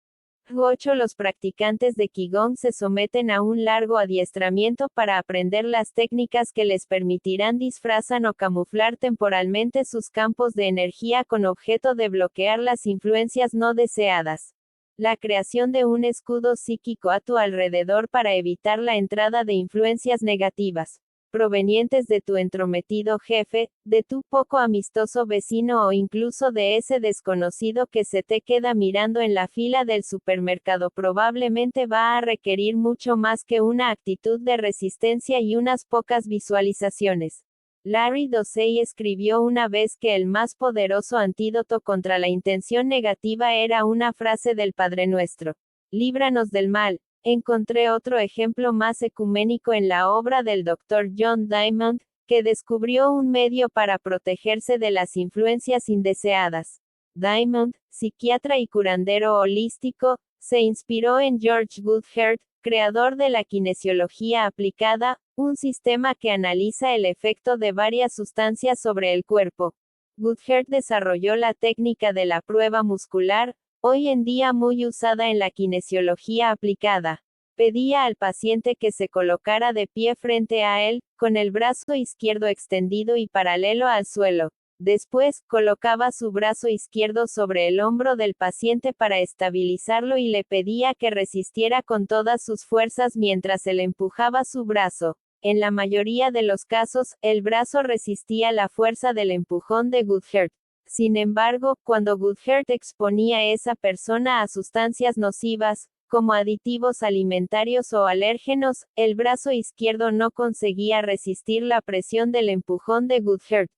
8. Los practicantes de Qigong se someten a un largo adiestramiento para aprender las técnicas que les permitirán disfrazar o camuflar temporalmente sus campos de energía con objeto de bloquear las influencias no deseadas. La creación de un escudo psíquico a tu alrededor para evitar la entrada de influencias negativas, provenientes de tu entrometido jefe, de tu poco amistoso vecino o incluso de ese desconocido que se te queda mirando en la fila del supermercado, probablemente va a requerir mucho más que una actitud de resistencia y unas pocas visualizaciones. Larry Dossey escribió una vez que el más poderoso antídoto contra la intención negativa era una frase del Padre Nuestro: líbranos del mal. Encontré otro ejemplo más ecuménico en la obra del Dr. John Diamond, que descubrió un medio para protegerse de las influencias indeseadas. Diamond, psiquiatra y curandero holístico, se inspiró en George Goodheart, creador de la kinesiología aplicada, un sistema que analiza el efecto de varias sustancias sobre el cuerpo. Goodheart desarrolló la técnica de la prueba muscular, hoy en día muy usada en la kinesiología aplicada. Pedía al paciente que se colocara de pie frente a él, con el brazo izquierdo extendido y paralelo al suelo. Después, colocaba su brazo izquierdo sobre el hombro del paciente para estabilizarlo y le pedía que resistiera con todas sus fuerzas mientras él empujaba su brazo. En la mayoría de los casos, el brazo resistía la fuerza del empujón de Goodheart. Sin embargo, cuando Goodheart exponía a esa persona a sustancias nocivas, como aditivos alimentarios o alérgenos, el brazo izquierdo no conseguía resistir la presión del empujón de Goodheart.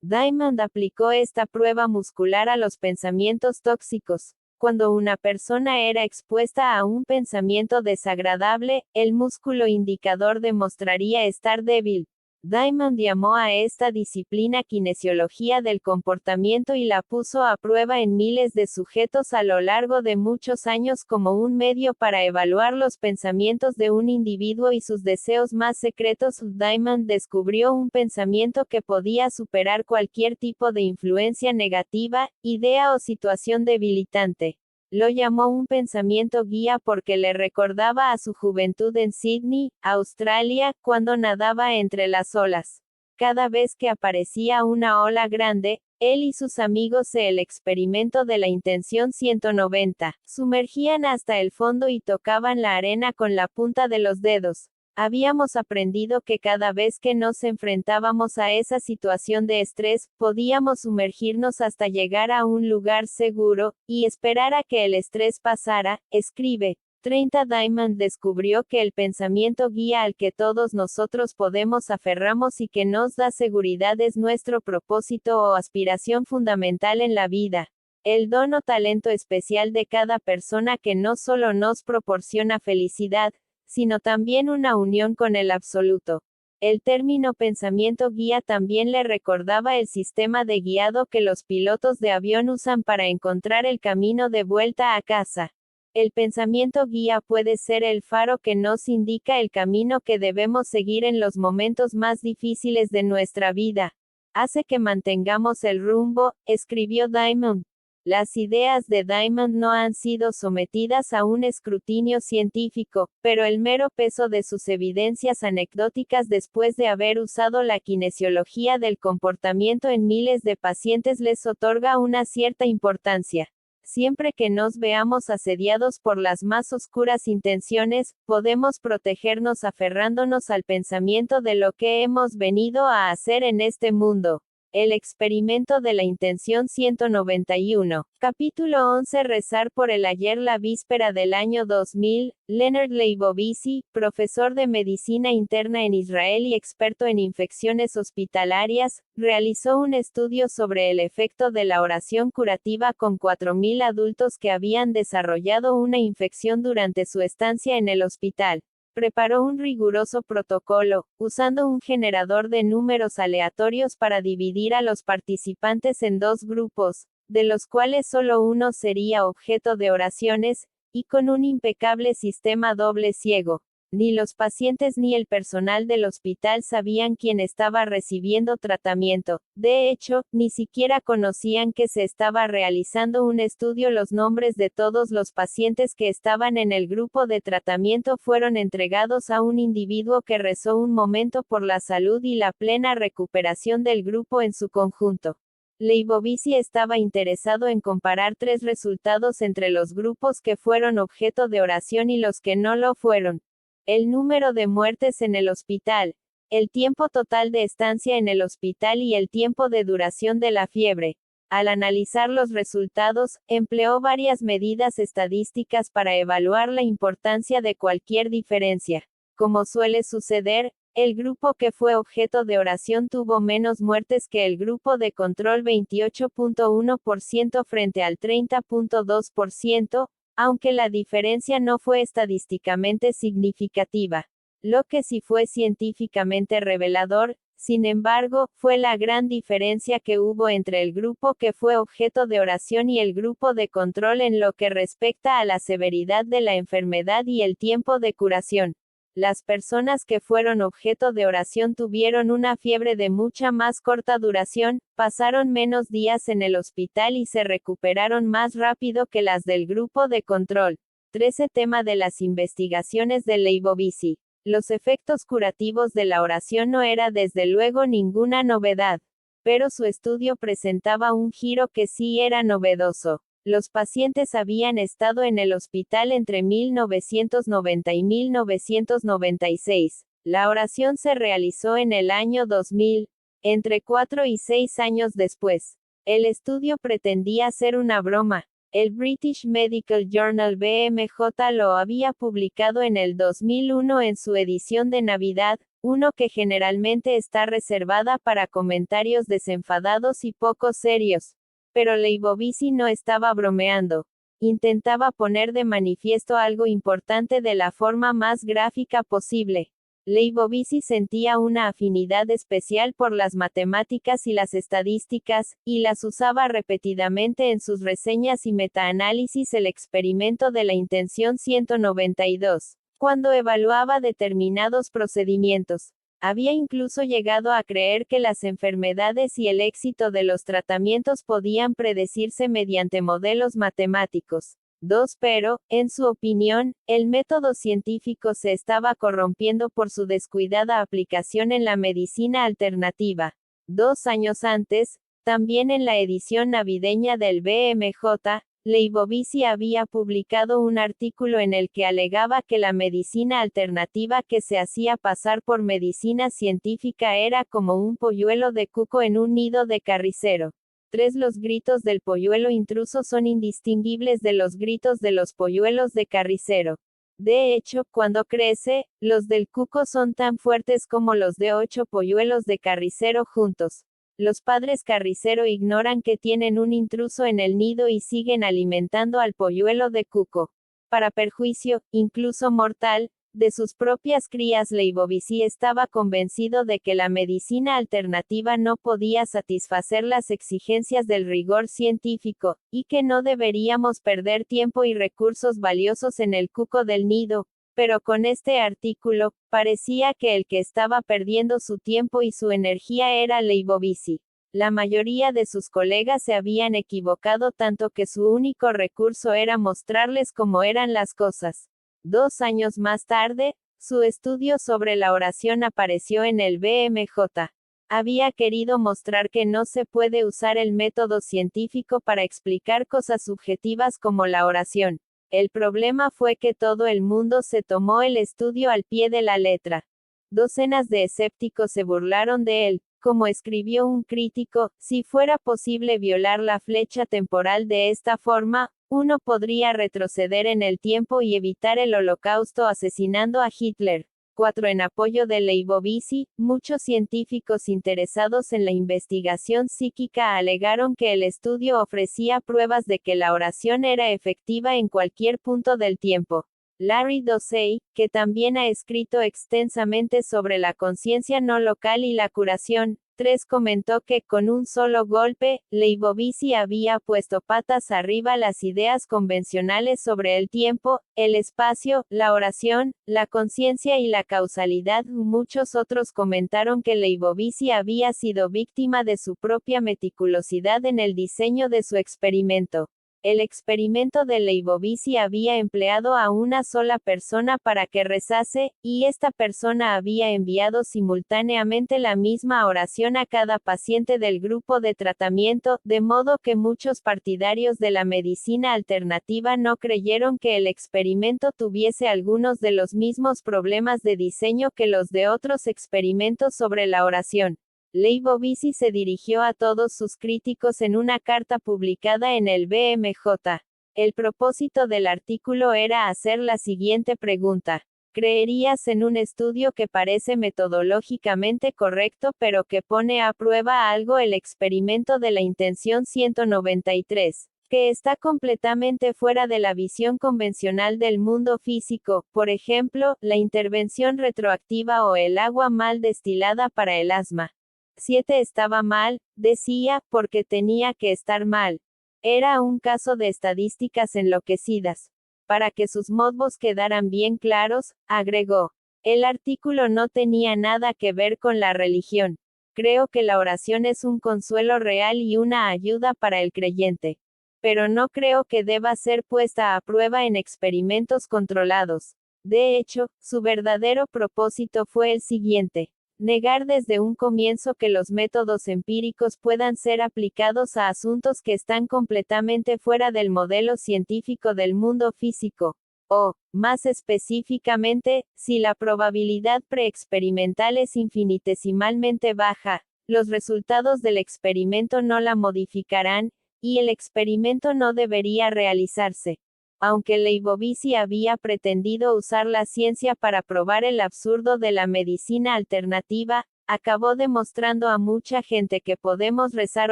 Diamond aplicó esta prueba muscular a los pensamientos tóxicos. Cuando una persona era expuesta a un pensamiento desagradable, el músculo indicador demostraría estar débil. Diamond llamó a esta disciplina kinesiología del comportamiento y la puso a prueba en miles de sujetos a lo largo de muchos años como un medio para evaluar los pensamientos de un individuo y sus deseos más secretos. Diamond descubrió un pensamiento que podía superar cualquier tipo de influencia negativa, idea o situación debilitante. Lo llamó un pensamiento guía porque le recordaba a su juventud en Sydney, Australia, cuando nadaba entre las olas. Cada vez que aparecía una ola grande, él y sus amigos el experimento de la intención 190, sumergían hasta el fondo y tocaban la arena con la punta de los dedos. Habíamos aprendido que cada vez que nos enfrentábamos a esa situación de estrés, podíamos sumergirnos hasta llegar a un lugar seguro, y esperar a que el estrés pasara. Escribe. 30. Diamond descubrió que el pensamiento guía al que todos nosotros podemos aferramos y que nos da seguridad es nuestro propósito o aspiración fundamental en la vida. El don o talento especial de cada persona que no solo nos proporciona felicidad, sino también una unión con el absoluto. El término pensamiento guía también le recordaba el sistema de guiado que los pilotos de avión usan para encontrar el camino de vuelta a casa. El pensamiento guía puede ser el faro que nos indica el camino que debemos seguir en los momentos más difíciles de nuestra vida. Hace que mantengamos el rumbo, escribió Diamond. Las ideas de Diamond no han sido sometidas a un escrutinio científico, pero el mero peso de sus evidencias anecdóticas después de haber usado la kinesiología del comportamiento en miles de pacientes les otorga una cierta importancia. Siempre que nos veamos asediados por las más oscuras intenciones, podemos protegernos aferrándonos al pensamiento de lo que hemos venido a hacer en este mundo. El experimento de la intención 191. Capítulo 11. Rezar por el ayer. La víspera del año 2000, Leonard Leibovitz, profesor de medicina interna en Israel y experto en infecciones hospitalarias, realizó un estudio sobre el efecto de la oración curativa con 4.000 adultos que habían desarrollado una infección durante su estancia en el hospital. Preparó un riguroso protocolo, usando un generador de números aleatorios para dividir a los participantes en dos grupos, de los cuales solo uno sería objeto de oraciones, y con un impecable sistema doble ciego. Ni los pacientes ni el personal del hospital sabían quién estaba recibiendo tratamiento. De hecho, ni siquiera conocían que se estaba realizando un estudio. Los nombres de todos los pacientes que estaban en el grupo de tratamiento fueron entregados a un individuo que rezó un momento por la salud y la plena recuperación del grupo en su conjunto. Leibovitz estaba interesado en comparar tres resultados entre los grupos que fueron objeto de oración y los que no lo fueron. El número de muertes en el hospital, el tiempo total de estancia en el hospital y el tiempo de duración de la fiebre. Al analizar los resultados, empleó varias medidas estadísticas para evaluar la importancia de cualquier diferencia. Como suele suceder, el grupo que fue objeto de oración tuvo menos muertes que el grupo de control, 28.1% frente al 30.2%, aunque la diferencia no fue estadísticamente significativa. Lo que sí fue científicamente revelador, sin embargo, fue la gran diferencia que hubo entre el grupo que fue objeto de oración y el grupo de control en lo que respecta a la severidad de la enfermedad y el tiempo de curación. Las personas que fueron objeto de oración tuvieron una fiebre de mucha más corta duración, pasaron menos días en el hospital y se recuperaron más rápido que las del grupo de control. 13. Tema de las investigaciones de Leibovitz. Los efectos curativos de la oración no era desde luego ninguna novedad, pero su estudio presentaba un giro que sí era novedoso. Los pacientes habían estado en el hospital entre 1990 y 1996. La oración se realizó en el año 2000, entre 4 y 6 años después. El estudio pretendía ser una broma. El British Medical Journal BMJ lo había publicado en el 2001 en su edición de Navidad, uno que generalmente está reservada para comentarios desenfadados y poco serios. Pero Leibovitz no estaba bromeando. Intentaba poner de manifiesto algo importante de la forma más gráfica posible. Leibovitz sentía una afinidad especial por las matemáticas y las estadísticas, y las usaba repetidamente en sus reseñas y metaanálisis. El experimento de la intención 192, cuando evaluaba determinados procedimientos. Había incluso llegado a creer que las enfermedades y el éxito de los tratamientos podían predecirse mediante modelos matemáticos. 2. Pero, en su opinión, el método científico se estaba corrompiendo por su descuidada aplicación en la medicina alternativa. 2 años antes, también en la edición navideña del BMJ, Leibovitz había publicado un artículo en el que alegaba que la medicina alternativa que se hacía pasar por medicina científica era como un polluelo de cuco en un nido de carnicero. 3. Los gritos del polluelo intruso son indistinguibles de los gritos de los polluelos de carnicero. De hecho, cuando crece, los del cuco son tan fuertes como los de 8 polluelos de carnicero juntos. Los padres carnicero ignoran que tienen un intruso en el nido y siguen alimentando al polluelo de cuco. Para perjuicio, incluso mortal, de sus propias crías. Leibovitz estaba convencido de que la medicina alternativa no podía satisfacer las exigencias del rigor científico, y que no deberíamos perder tiempo y recursos valiosos en el cuco del nido. Pero con este artículo, parecía que el que estaba perdiendo su tiempo y su energía era Leibovitz. La mayoría de sus colegas se habían equivocado tanto que su único recurso era mostrarles cómo eran las cosas. 2 años más tarde, su estudio sobre la oración apareció en el BMJ. Había querido mostrar que no se puede usar el método científico para explicar cosas subjetivas como la oración. El problema fue que todo el mundo se tomó el estudio al pie de la letra. Docenas de escépticos se burlaron de él, como escribió un crítico, si fuera posible violar la flecha temporal de esta forma, uno podría retroceder en el tiempo y evitar el Holocausto asesinando a Hitler. 4. En apoyo de Leibovitz, muchos científicos interesados en la investigación psíquica alegaron que el estudio ofrecía pruebas de que la oración era efectiva en cualquier punto del tiempo. Larry Dossey, que también ha escrito extensamente sobre la conciencia no local y la curación, 3. Comentó que, con un solo golpe, Leibovitz había puesto patas arriba las ideas convencionales sobre el tiempo, el espacio, la oración, la conciencia y la causalidad. Muchos otros comentaron que Leibovitz había sido víctima de su propia meticulosidad en el diseño de su experimento. El experimento de Leibovitz había empleado a una sola persona para que rezase, y esta persona había enviado simultáneamente la misma oración a cada paciente del grupo de tratamiento, de modo que muchos partidarios de la medicina alternativa no creyeron que el experimento tuviese algunos de los mismos problemas de diseño que los de otros experimentos sobre la oración. Leibovitz se dirigió a todos sus críticos en una carta publicada en el BMJ. El propósito del artículo era hacer la siguiente pregunta. ¿Creerías en un estudio que parece metodológicamente correcto pero que pone a prueba algo el experimento de la intención 193, que está completamente fuera de la visión convencional del mundo físico, por ejemplo, la intervención retroactiva o el agua mal destilada para el asma? 7. Estaba mal, decía, porque tenía que estar mal. Era un caso de estadísticas enloquecidas. Para que sus motivos quedaran bien claros, agregó. El artículo no tenía nada que ver con la religión. Creo que la oración es un consuelo real y una ayuda para el creyente. Pero no creo que deba ser puesta a prueba en experimentos controlados. De hecho, su verdadero propósito fue el siguiente. Negar desde un comienzo que los métodos empíricos puedan ser aplicados a asuntos que están completamente fuera del modelo científico del mundo físico. O, más específicamente, si la probabilidad preexperimental es infinitesimalmente baja, los resultados del experimento no la modificarán, y el experimento no debería realizarse. Aunque Leibovitz había pretendido usar la ciencia para probar el absurdo de la medicina alternativa, acabó demostrando a mucha gente que podemos rezar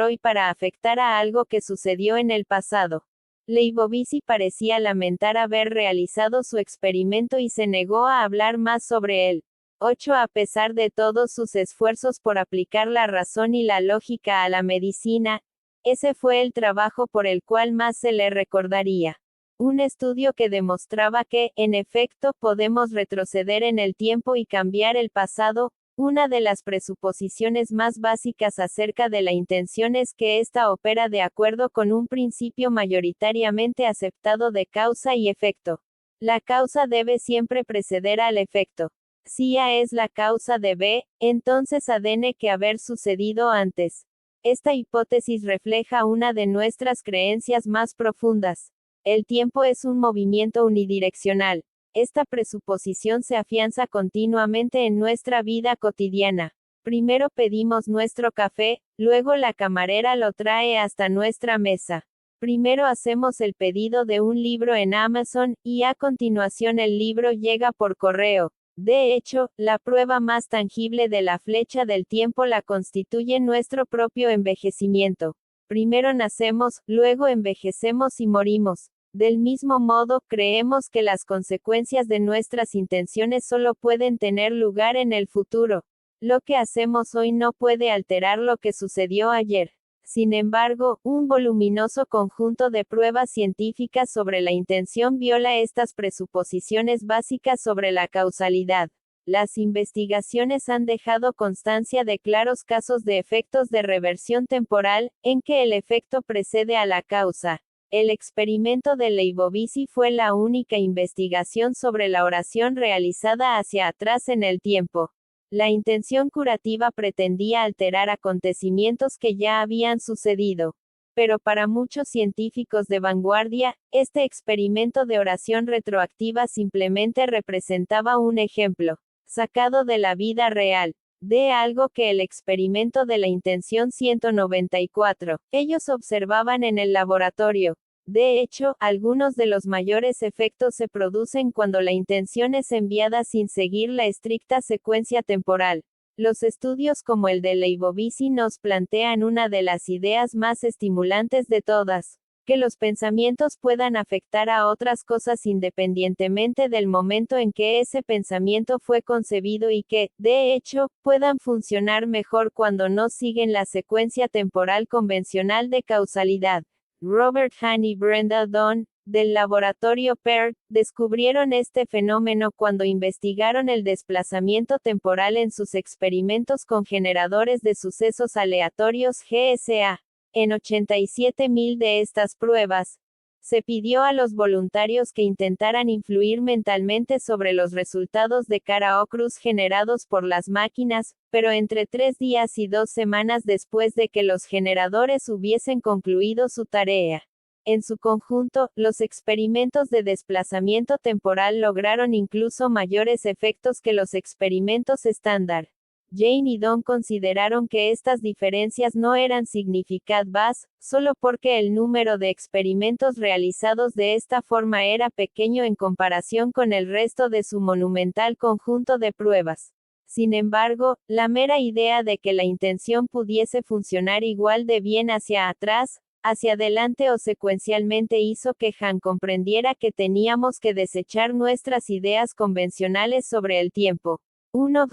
hoy para afectar a algo que sucedió en el pasado. Leibovitz parecía lamentar haber realizado su experimento y se negó a hablar más sobre él. 8. A pesar de todos sus esfuerzos por aplicar la razón y la lógica a la medicina, ese fue el trabajo por el cual más se le recordaría. Un estudio que demostraba que, en efecto, podemos retroceder en el tiempo y cambiar el pasado. Una de las presuposiciones más básicas acerca de la intención es que ésta opera de acuerdo con un principio mayoritariamente aceptado de causa y efecto. La causa debe siempre preceder al efecto. Si A es la causa de B, entonces A tiene que haber sucedido antes. Esta hipótesis refleja una de nuestras creencias más profundas. El tiempo es un movimiento unidireccional. Esta presuposición se afianza continuamente en nuestra vida cotidiana. Primero pedimos nuestro café, luego la camarera lo trae hasta nuestra mesa. Primero hacemos el pedido de un libro en Amazon, y a continuación el libro llega por correo. De hecho, la prueba más tangible de la flecha del tiempo la constituye nuestro propio envejecimiento. Primero nacemos, luego envejecemos y morimos. Del mismo modo, creemos que las consecuencias de nuestras intenciones solo pueden tener lugar en el futuro. Lo que hacemos hoy no puede alterar lo que sucedió ayer. Sin embargo, un voluminoso conjunto de pruebas científicas sobre la intención viola estas presuposiciones básicas sobre la causalidad. Las investigaciones han dejado constancia de claros casos de efectos de reversión temporal, en que el efecto precede a la causa. El experimento de Leibovitz fue la única investigación sobre la oración realizada hacia atrás en el tiempo. La intención curativa pretendía alterar acontecimientos que ya habían sucedido. Pero para muchos científicos de vanguardia, este experimento de oración retroactiva simplemente representaba un ejemplo sacado de la vida real. de algo que el experimento de la intención 194. Ellos observaban en el laboratorio. De hecho, algunos de los mayores efectos se producen cuando la intención es enviada sin seguir la estricta secuencia temporal. Los estudios como el de Leibovizzi nos plantean una de las ideas más estimulantes de todas, que los pensamientos puedan afectar a otras cosas independientemente del momento en que ese pensamiento fue concebido y que, de hecho, puedan funcionar mejor cuando no siguen la secuencia temporal convencional de causalidad. Robert Hahn y Brenda Dunn, del laboratorio Peart, descubrieron este fenómeno cuando investigaron el desplazamiento temporal en sus experimentos con generadores de sucesos aleatorios GSA. En 87.000 de estas pruebas, se pidió a los voluntarios que intentaran influir mentalmente sobre los resultados de cara o cruz generados por las máquinas, pero entre 3 días y 2 semanas después de que los generadores hubiesen concluido su tarea. En su conjunto, los experimentos de desplazamiento temporal lograron incluso mayores efectos que los experimentos estándar. Jane y Don consideraron que estas diferencias no eran significativas, solo porque el número de experimentos realizados de esta forma era pequeño en comparación con el resto de su monumental conjunto de pruebas. Sin embargo, la mera idea de que la intención pudiese funcionar igual de bien hacia atrás, hacia adelante o secuencialmente hizo que Hahn comprendiera que teníamos que desechar nuestras ideas convencionales sobre el tiempo.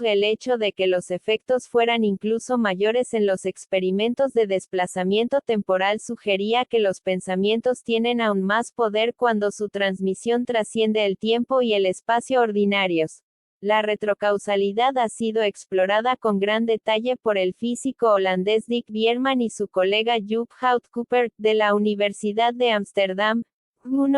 El hecho de que los efectos fueran incluso mayores en los experimentos de desplazamiento temporal sugería que los pensamientos tienen aún más poder cuando su transmisión trasciende el tiempo y el espacio ordinarios. La retrocausalidad ha sido explorada con gran detalle por el físico holandés Dick Bierman y su colega Joep Hout-Cooper, de la Universidad de Ámsterdam,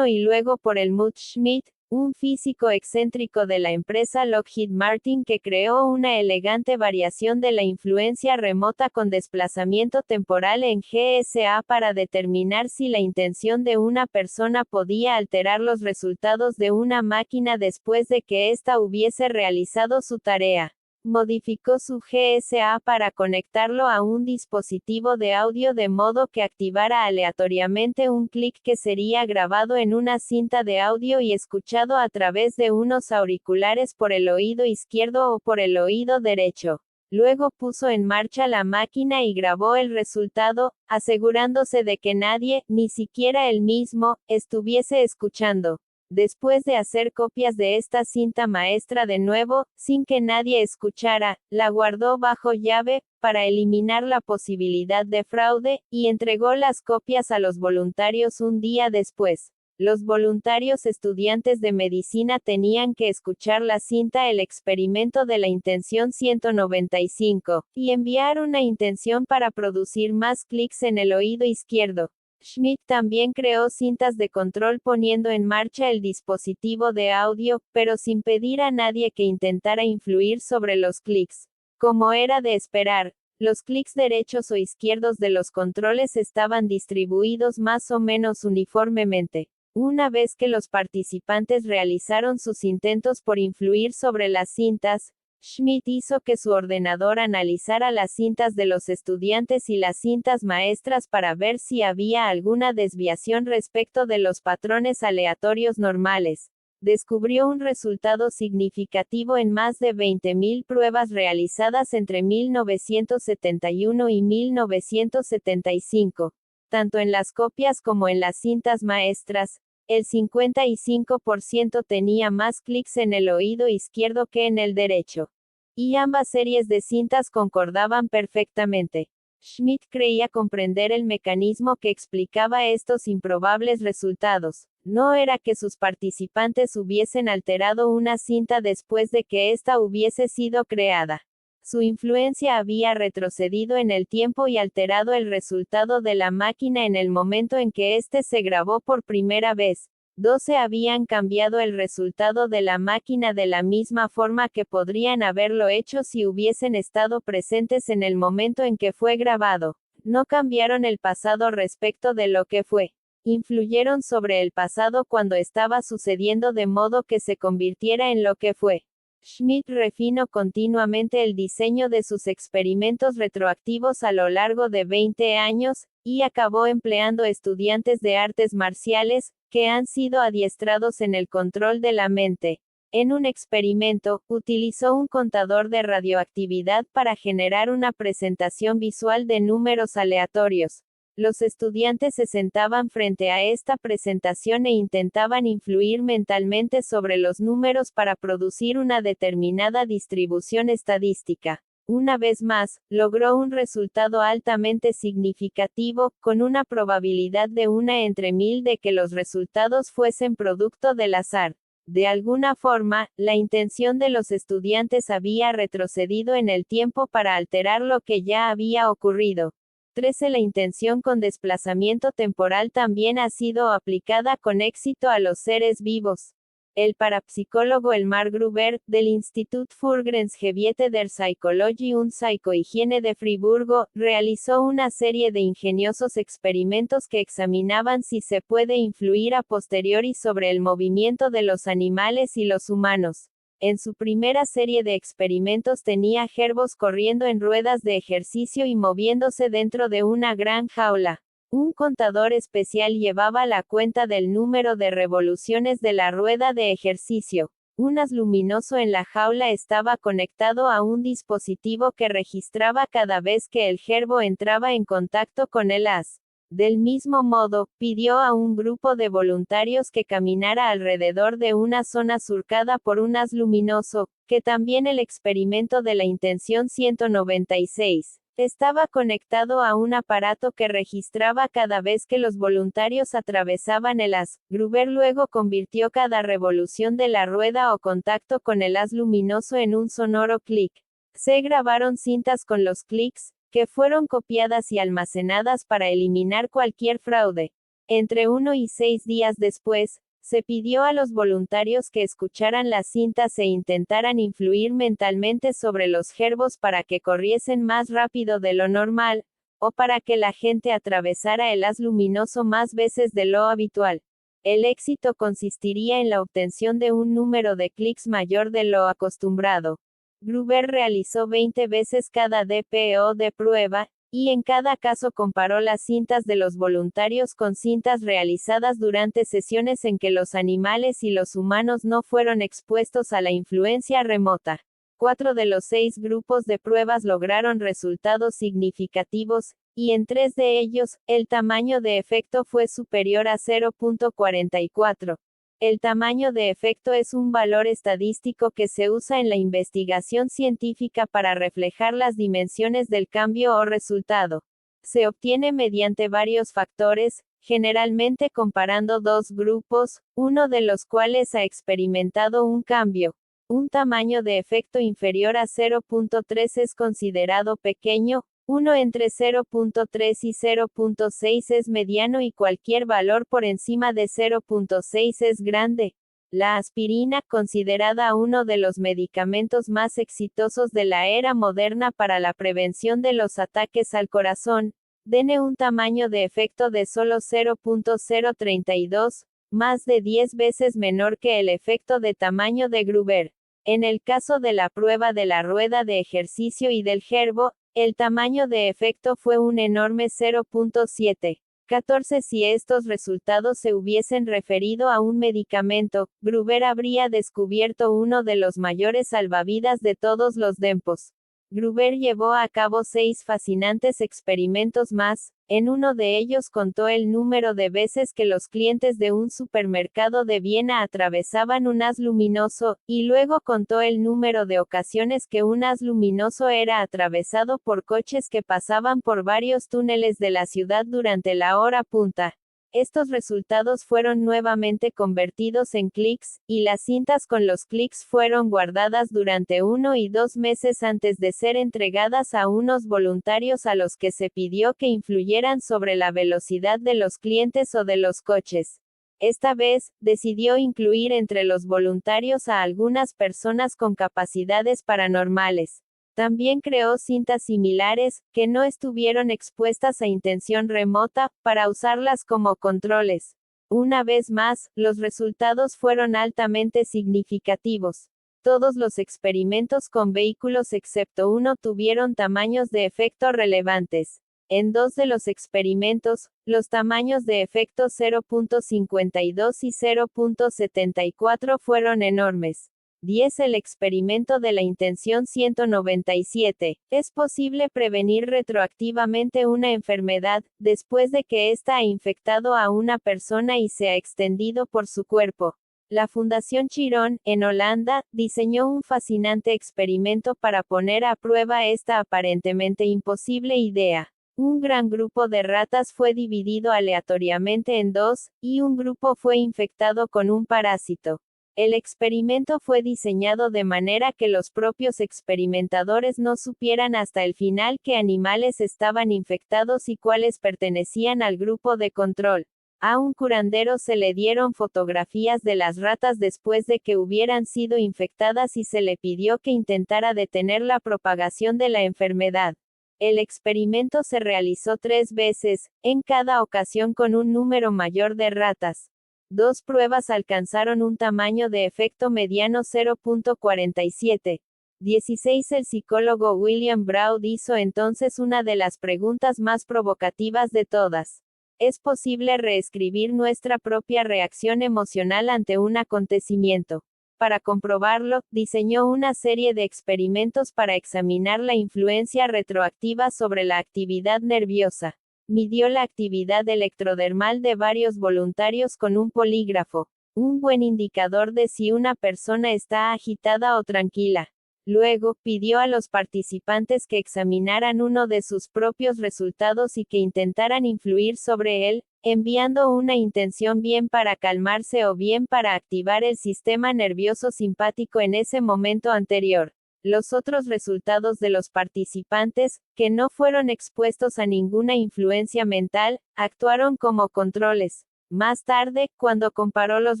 y luego por el Helmut Schmidt, un físico excéntrico de la empresa Lockheed Martin que creó una elegante variación de la influencia remota con desplazamiento temporal en GSA para determinar si la intención de una persona podía alterar los resultados de una máquina después de que ésta hubiese realizado su tarea. Modificó su GSA para conectarlo a un dispositivo de audio de modo que activara aleatoriamente un clic que sería grabado en una cinta de audio y escuchado a través de unos auriculares por el oído izquierdo o por el oído derecho. Luego puso en marcha la máquina y grabó el resultado, asegurándose de que nadie, ni siquiera él mismo, estuviese escuchando. Después de hacer copias de esta cinta maestra de nuevo, sin que nadie escuchara, la guardó bajo llave, para eliminar la posibilidad de fraude, y entregó las copias a los voluntarios un día después. Los voluntarios estudiantes de medicina tenían que escuchar la cinta El experimento de la intención 195, y enviar una intención para producir más clics en el oído izquierdo. Schmidt también creó cintas de control poniendo en marcha el dispositivo de audio, pero sin pedir a nadie que intentara influir sobre los clics. Como era de esperar, los clics derechos o izquierdos de los controles estaban distribuidos más o menos uniformemente. Una vez que los participantes realizaron sus intentos por influir sobre las cintas, Schmidt hizo que su ordenador analizara las cintas de los estudiantes y las cintas maestras para ver si había alguna desviación respecto de los patrones aleatorios normales. Descubrió un resultado significativo en más de 20.000 pruebas realizadas entre 1971 y 1975. Tanto en las copias como en las cintas maestras, el 55% tenía más clics en el oído izquierdo que en el derecho. Y ambas series de cintas concordaban perfectamente. Schmidt creía comprender el mecanismo que explicaba estos improbables resultados. No era que sus participantes hubiesen alterado una cinta después de que ésta hubiese sido creada. Su influencia había retrocedido en el tiempo y alterado el resultado de la máquina en el momento en que éste se grabó por primera vez. 12 habían cambiado el resultado de la máquina de la misma forma que podrían haberlo hecho si hubiesen estado presentes en el momento en que fue grabado. No cambiaron el pasado respecto de lo que fue. Influyeron sobre el pasado cuando estaba sucediendo de modo que se convirtiera en lo que fue. Schmidt refinó continuamente el diseño de sus experimentos retroactivos a lo largo de 20 años, y acabó empleando estudiantes de artes marciales, que han sido adiestrados en el control de la mente. En un experimento, utilizó un contador de radioactividad para generar una presentación visual de números aleatorios. Los estudiantes se sentaban frente a esta presentación e intentaban influir mentalmente sobre los números para producir una determinada distribución estadística. Una vez más, logró un resultado altamente significativo, con una probabilidad de 1 entre 1000 de que los resultados fuesen producto del azar. De alguna forma, la intención de los estudiantes había retrocedido en el tiempo para alterar lo que ya había ocurrido. 13. La intención con desplazamiento temporal también ha sido aplicada con éxito a los seres vivos. El parapsicólogo Elmar Gruber, del Institut für Grenzgebiete der Psychologie und Psychohygiene de Friburgo, realizó una serie de ingeniosos experimentos que examinaban si se puede influir a posteriori sobre el movimiento de los animales y los humanos. En su primera serie de experimentos tenía jerbos corriendo en ruedas de ejercicio y moviéndose dentro de una gran jaula. Un contador especial llevaba la cuenta del número de revoluciones de la rueda de ejercicio. Un haz luminoso en la jaula estaba conectado a un dispositivo que registraba cada vez que el jerbo entraba en contacto con el haz. Del mismo modo, pidió a un grupo de voluntarios que caminara alrededor de una zona surcada por un haz luminoso, que también el experimento de la intención 196. Estaba conectado a un aparato que registraba cada vez que los voluntarios atravesaban el haz. Gruber luego convirtió cada revolución de la rueda o contacto con el haz luminoso en un sonoro clic. Se grabaron cintas con los clics, que fueron copiadas y almacenadas para eliminar cualquier fraude. Entre 1 y 6 días después, se pidió a los voluntarios que escucharan las cintas e intentaran influir mentalmente sobre los jerbos para que corriesen más rápido de lo normal, o para que la gente atravesara el haz luminoso más veces de lo habitual. El éxito consistiría en la obtención de un número de clics mayor de lo acostumbrado. Gruber realizó 20 veces cada DPO de prueba, y en cada caso comparó las cintas de los voluntarios con cintas realizadas durante sesiones en que los animales y los humanos no fueron expuestos a la influencia remota. 4 de los 6 grupos de pruebas lograron resultados significativos, y en 3 de ellos, el tamaño de efecto fue superior a 0.44. El tamaño de efecto es un valor estadístico que se usa en la investigación científica para reflejar las dimensiones del cambio o resultado. Se obtiene mediante varios factores, generalmente comparando dos grupos, uno de los cuales ha experimentado un cambio. Un tamaño de efecto inferior a 0.3 es considerado pequeño, 1 entre 0.3 y 0.6 es mediano y cualquier valor por encima de 0.6 es grande. La aspirina, considerada uno de los medicamentos más exitosos de la era moderna para la prevención de los ataques al corazón, tiene un tamaño de efecto de solo 0.032, más de 10 veces menor que el efecto de tamaño de Gruber. En el caso de la prueba de la rueda de ejercicio y del jerbo, el tamaño de efecto fue un enorme 0.714. Si estos resultados se hubiesen referido a un medicamento, Gruber habría descubierto uno de los mayores salvavidas de todos los tiempos. Gruber llevó a cabo 6 fascinantes experimentos más. En uno de ellos contó el número de veces que los clientes de un supermercado de Viena atravesaban un haz luminoso, y luego contó el número de ocasiones que un haz luminoso era atravesado por coches que pasaban por varios túneles de la ciudad durante la hora punta. Estos resultados fueron nuevamente convertidos en clics, y las cintas con los clics fueron guardadas durante 1 y 2 meses antes de ser entregadas a unos voluntarios a los que se pidió que influyeran sobre la velocidad de los clientes o de los coches. Esta vez, decidió incluir entre los voluntarios a algunas personas con capacidades paranormales. También creó cintas similares, que no estuvieron expuestas a intención remota, para usarlas como controles. Una vez más, los resultados fueron altamente significativos. Todos los experimentos con vehículos excepto uno tuvieron tamaños de efecto relevantes. En 2 de los experimentos, los tamaños de efecto 0.52 y 0.74 fueron enormes. 10. El experimento de la intención 197. Es posible prevenir retroactivamente una enfermedad, después de que ésta ha infectado a una persona y se ha extendido por su cuerpo. La Fundación Chiron, en Holanda, diseñó un fascinante experimento para poner a prueba esta aparentemente imposible idea. Un gran grupo de ratas fue dividido aleatoriamente en dos, y un grupo fue infectado con un parásito. El experimento fue diseñado de manera que los propios experimentadores no supieran hasta el final qué animales estaban infectados y cuáles pertenecían al grupo de control. A un curandero se le dieron fotografías de las ratas después de que hubieran sido infectadas y se le pidió que intentara detener la propagación de la enfermedad. El experimento se realizó 3 veces, en cada ocasión con un número mayor de ratas. 2 pruebas alcanzaron un tamaño de efecto mediano 0.47. 16. El psicólogo William Braud hizo entonces una de las preguntas más provocativas de todas. ¿Es posible reescribir nuestra propia reacción emocional ante un acontecimiento? Para comprobarlo, diseñó una serie de experimentos para examinar la influencia retroactiva sobre la actividad nerviosa. Midió la actividad electrodermal de varios voluntarios con un polígrafo, un buen indicador de si una persona está agitada o tranquila. Luego, pidió a los participantes que examinaran uno de sus propios resultados y que intentaran influir sobre él, enviando una intención bien para calmarse o bien para activar el sistema nervioso simpático en ese momento anterior. Los otros resultados de los participantes, que no fueron expuestos a ninguna influencia mental, actuaron como controles. Más tarde, cuando comparó los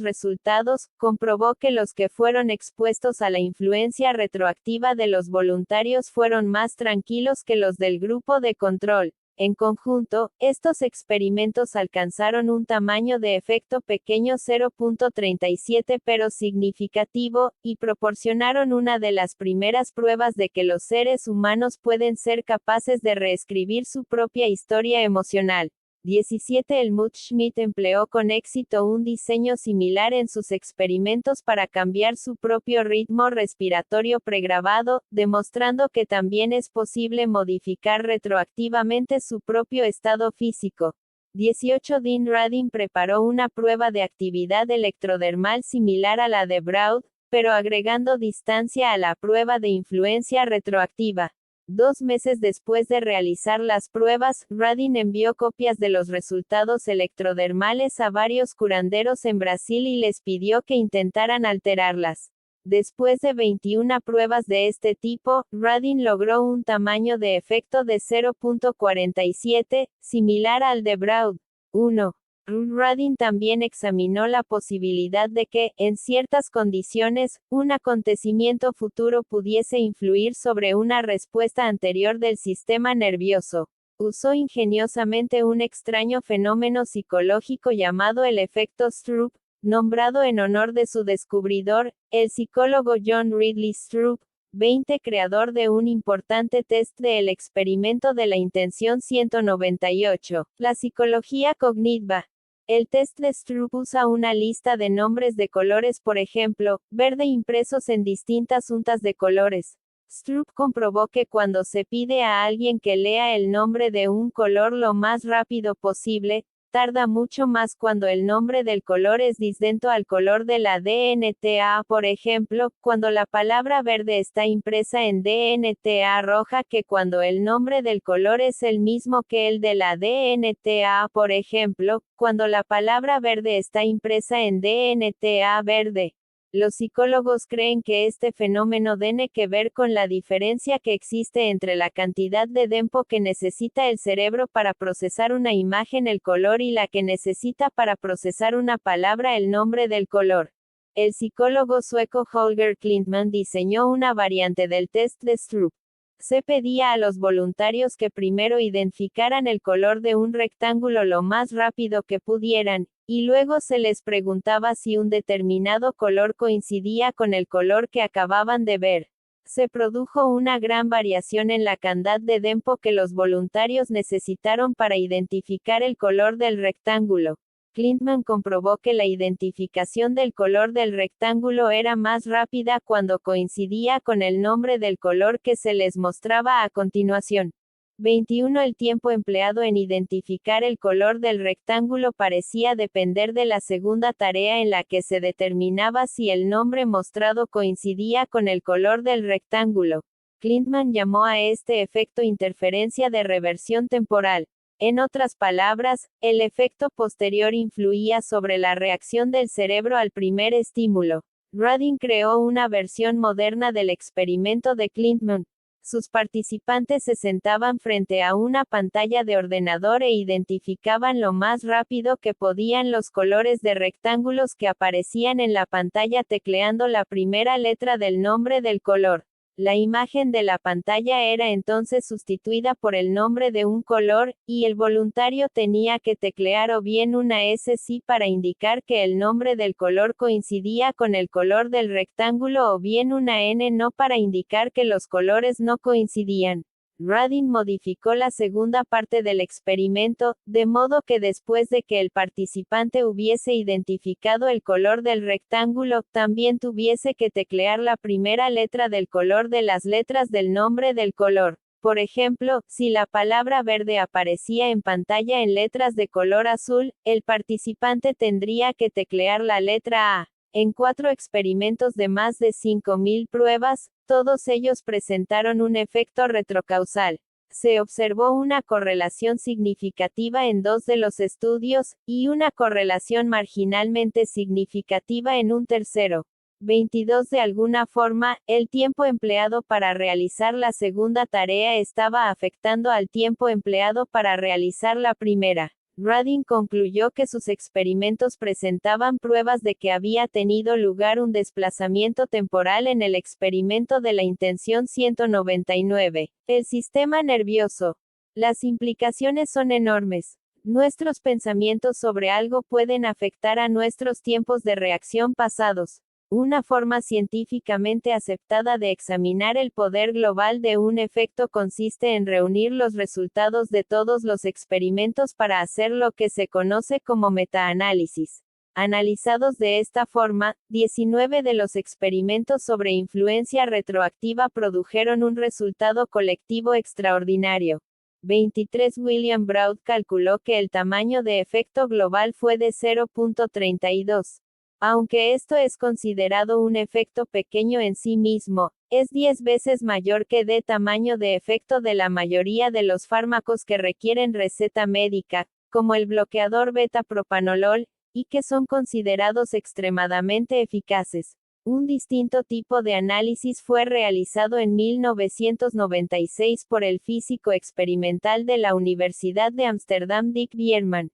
resultados, comprobó que los que fueron expuestos a la influencia retroactiva de los voluntarios fueron más tranquilos que los del grupo de control. En conjunto, estos experimentos alcanzaron un tamaño de efecto pequeño 0.37 pero significativo, y proporcionaron una de las primeras pruebas de que los seres humanos pueden ser capaces de reescribir su propia historia emocional. 17. Helmut Schmidt empleó con éxito un diseño similar en sus experimentos para cambiar su propio ritmo respiratorio pregrabado, demostrando que también es posible modificar retroactivamente su propio estado físico. 18. Dean Radin preparó una prueba de actividad electrodermal similar a la de Braud, pero agregando distancia a la prueba de influencia retroactiva. 2 meses después de realizar las pruebas, Radin envió copias de los resultados electrodermales a varios curanderos en Brasil y les pidió que intentaran alterarlas. Después de 21 pruebas de este tipo, Radin logró un tamaño de efecto de 0.47, similar al de Braud. 1. Radin también examinó la posibilidad de que, en ciertas condiciones, un acontecimiento futuro pudiese influir sobre una respuesta anterior del sistema nervioso. Usó ingeniosamente un extraño fenómeno psicológico llamado el efecto Stroop, nombrado en honor de su descubridor, el psicólogo John Ridley Stroop, 20, creador de un importante test de el experimento de la intención 198, la psicología cognitiva. El test de Stroop usa una lista de nombres de colores, por ejemplo, verde impresos en distintas juntas de colores. Stroop comprobó que cuando se pide a alguien que lea el nombre de un color lo más rápido posible, tarda mucho más cuando el nombre del color es distinto al color de la DNTA. Por ejemplo, cuando la palabra verde está impresa en DNTA roja que cuando el nombre del color es el mismo que el de la DNTA. Por ejemplo, cuando la palabra verde está impresa en DNTA verde. Los psicólogos creen que este fenómeno tiene que ver con la diferencia que existe entre la cantidad de tiempo que necesita el cerebro para procesar una imagen el color y la que necesita para procesar una palabra el nombre del color. El psicólogo sueco Holger Klintman diseñó una variante del test de Stroop. Se pedía a los voluntarios que primero identificaran el color de un rectángulo lo más rápido que pudieran, y luego se les preguntaba si un determinado color coincidía con el color que acababan de ver. Se produjo una gran variación en la cantidad de tiempo que los voluntarios necesitaron para identificar el color del rectángulo. Clintman comprobó que la identificación del color del rectángulo era más rápida cuando coincidía con el nombre del color que se les mostraba a continuación. 21. El tiempo empleado en identificar el color del rectángulo parecía depender de la segunda tarea en la que se determinaba si el nombre mostrado coincidía con el color del rectángulo. Clintman llamó a este efecto interferencia de reversión temporal. En otras palabras, el efecto posterior influía sobre la reacción del cerebro al primer estímulo. Radin creó una versión moderna del experimento de Clintman. Sus participantes se sentaban frente a una pantalla de ordenador e identificaban lo más rápido que podían los colores de rectángulos que aparecían en la pantalla tecleando la primera letra del nombre del color. La imagen de la pantalla era entonces sustituida por el nombre de un color, y el voluntario tenía que teclear o bien una S sí para indicar que el nombre del color coincidía con el color del rectángulo o bien una N no para indicar que los colores no coincidían. Radin modificó la segunda parte del experimento, de modo que después de que el participante hubiese identificado el color del rectángulo, también tuviese que teclear la primera letra del color de las letras del nombre del color. Por ejemplo, si la palabra verde aparecía en pantalla en letras de color azul, el participante tendría que teclear la letra A. En 4 experimentos de más de 5.000 pruebas, todos ellos presentaron un efecto retrocausal. Se observó una correlación significativa en 2 de los estudios, y una correlación marginalmente significativa en un tercero. 22. De alguna forma, el tiempo empleado para realizar la segunda tarea estaba afectando al tiempo empleado para realizar la primera. Radin concluyó que sus experimentos presentaban pruebas de que había tenido lugar un desplazamiento temporal en el experimento de la intención 199. El sistema nervioso. Las implicaciones son enormes. Nuestros pensamientos sobre algo pueden afectar a nuestros tiempos de reacción pasados. Una forma científicamente aceptada de examinar el poder global de un efecto consiste en reunir los resultados de todos los experimentos para hacer lo que se conoce como metaanálisis. Analizados de esta forma, 19 de los experimentos sobre influencia retroactiva produjeron un resultado colectivo extraordinario. 23. William Braud calculó que el tamaño de efecto global fue de 0.32. Aunque esto es considerado un efecto pequeño en sí mismo, es 10 veces mayor que de tamaño de efecto de la mayoría de los fármacos que requieren receta médica, como el bloqueador beta-propanolol, y que son considerados extremadamente eficaces. Un distinto tipo de análisis fue realizado en 1996 por el físico experimental de la Universidad de Ámsterdam Dick Bierman.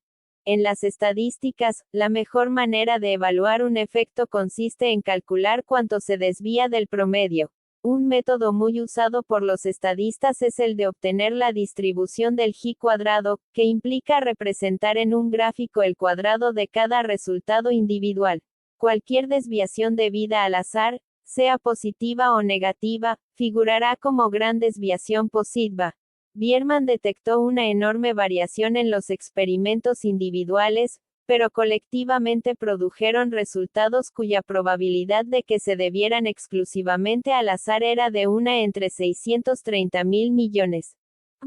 En las estadísticas, la mejor manera de evaluar un efecto consiste en calcular cuánto se desvía del promedio. Un método muy usado por los estadistas es el de obtener la distribución del G cuadrado, que implica representar en un gráfico el cuadrado de cada resultado individual. Cualquier desviación debida al azar, sea positiva o negativa, figurará como gran desviación positiva. Bierman detectó una enorme variación en los experimentos individuales, pero colectivamente produjeron resultados cuya probabilidad de que se debieran exclusivamente al azar era de 1 entre 630.000 millones.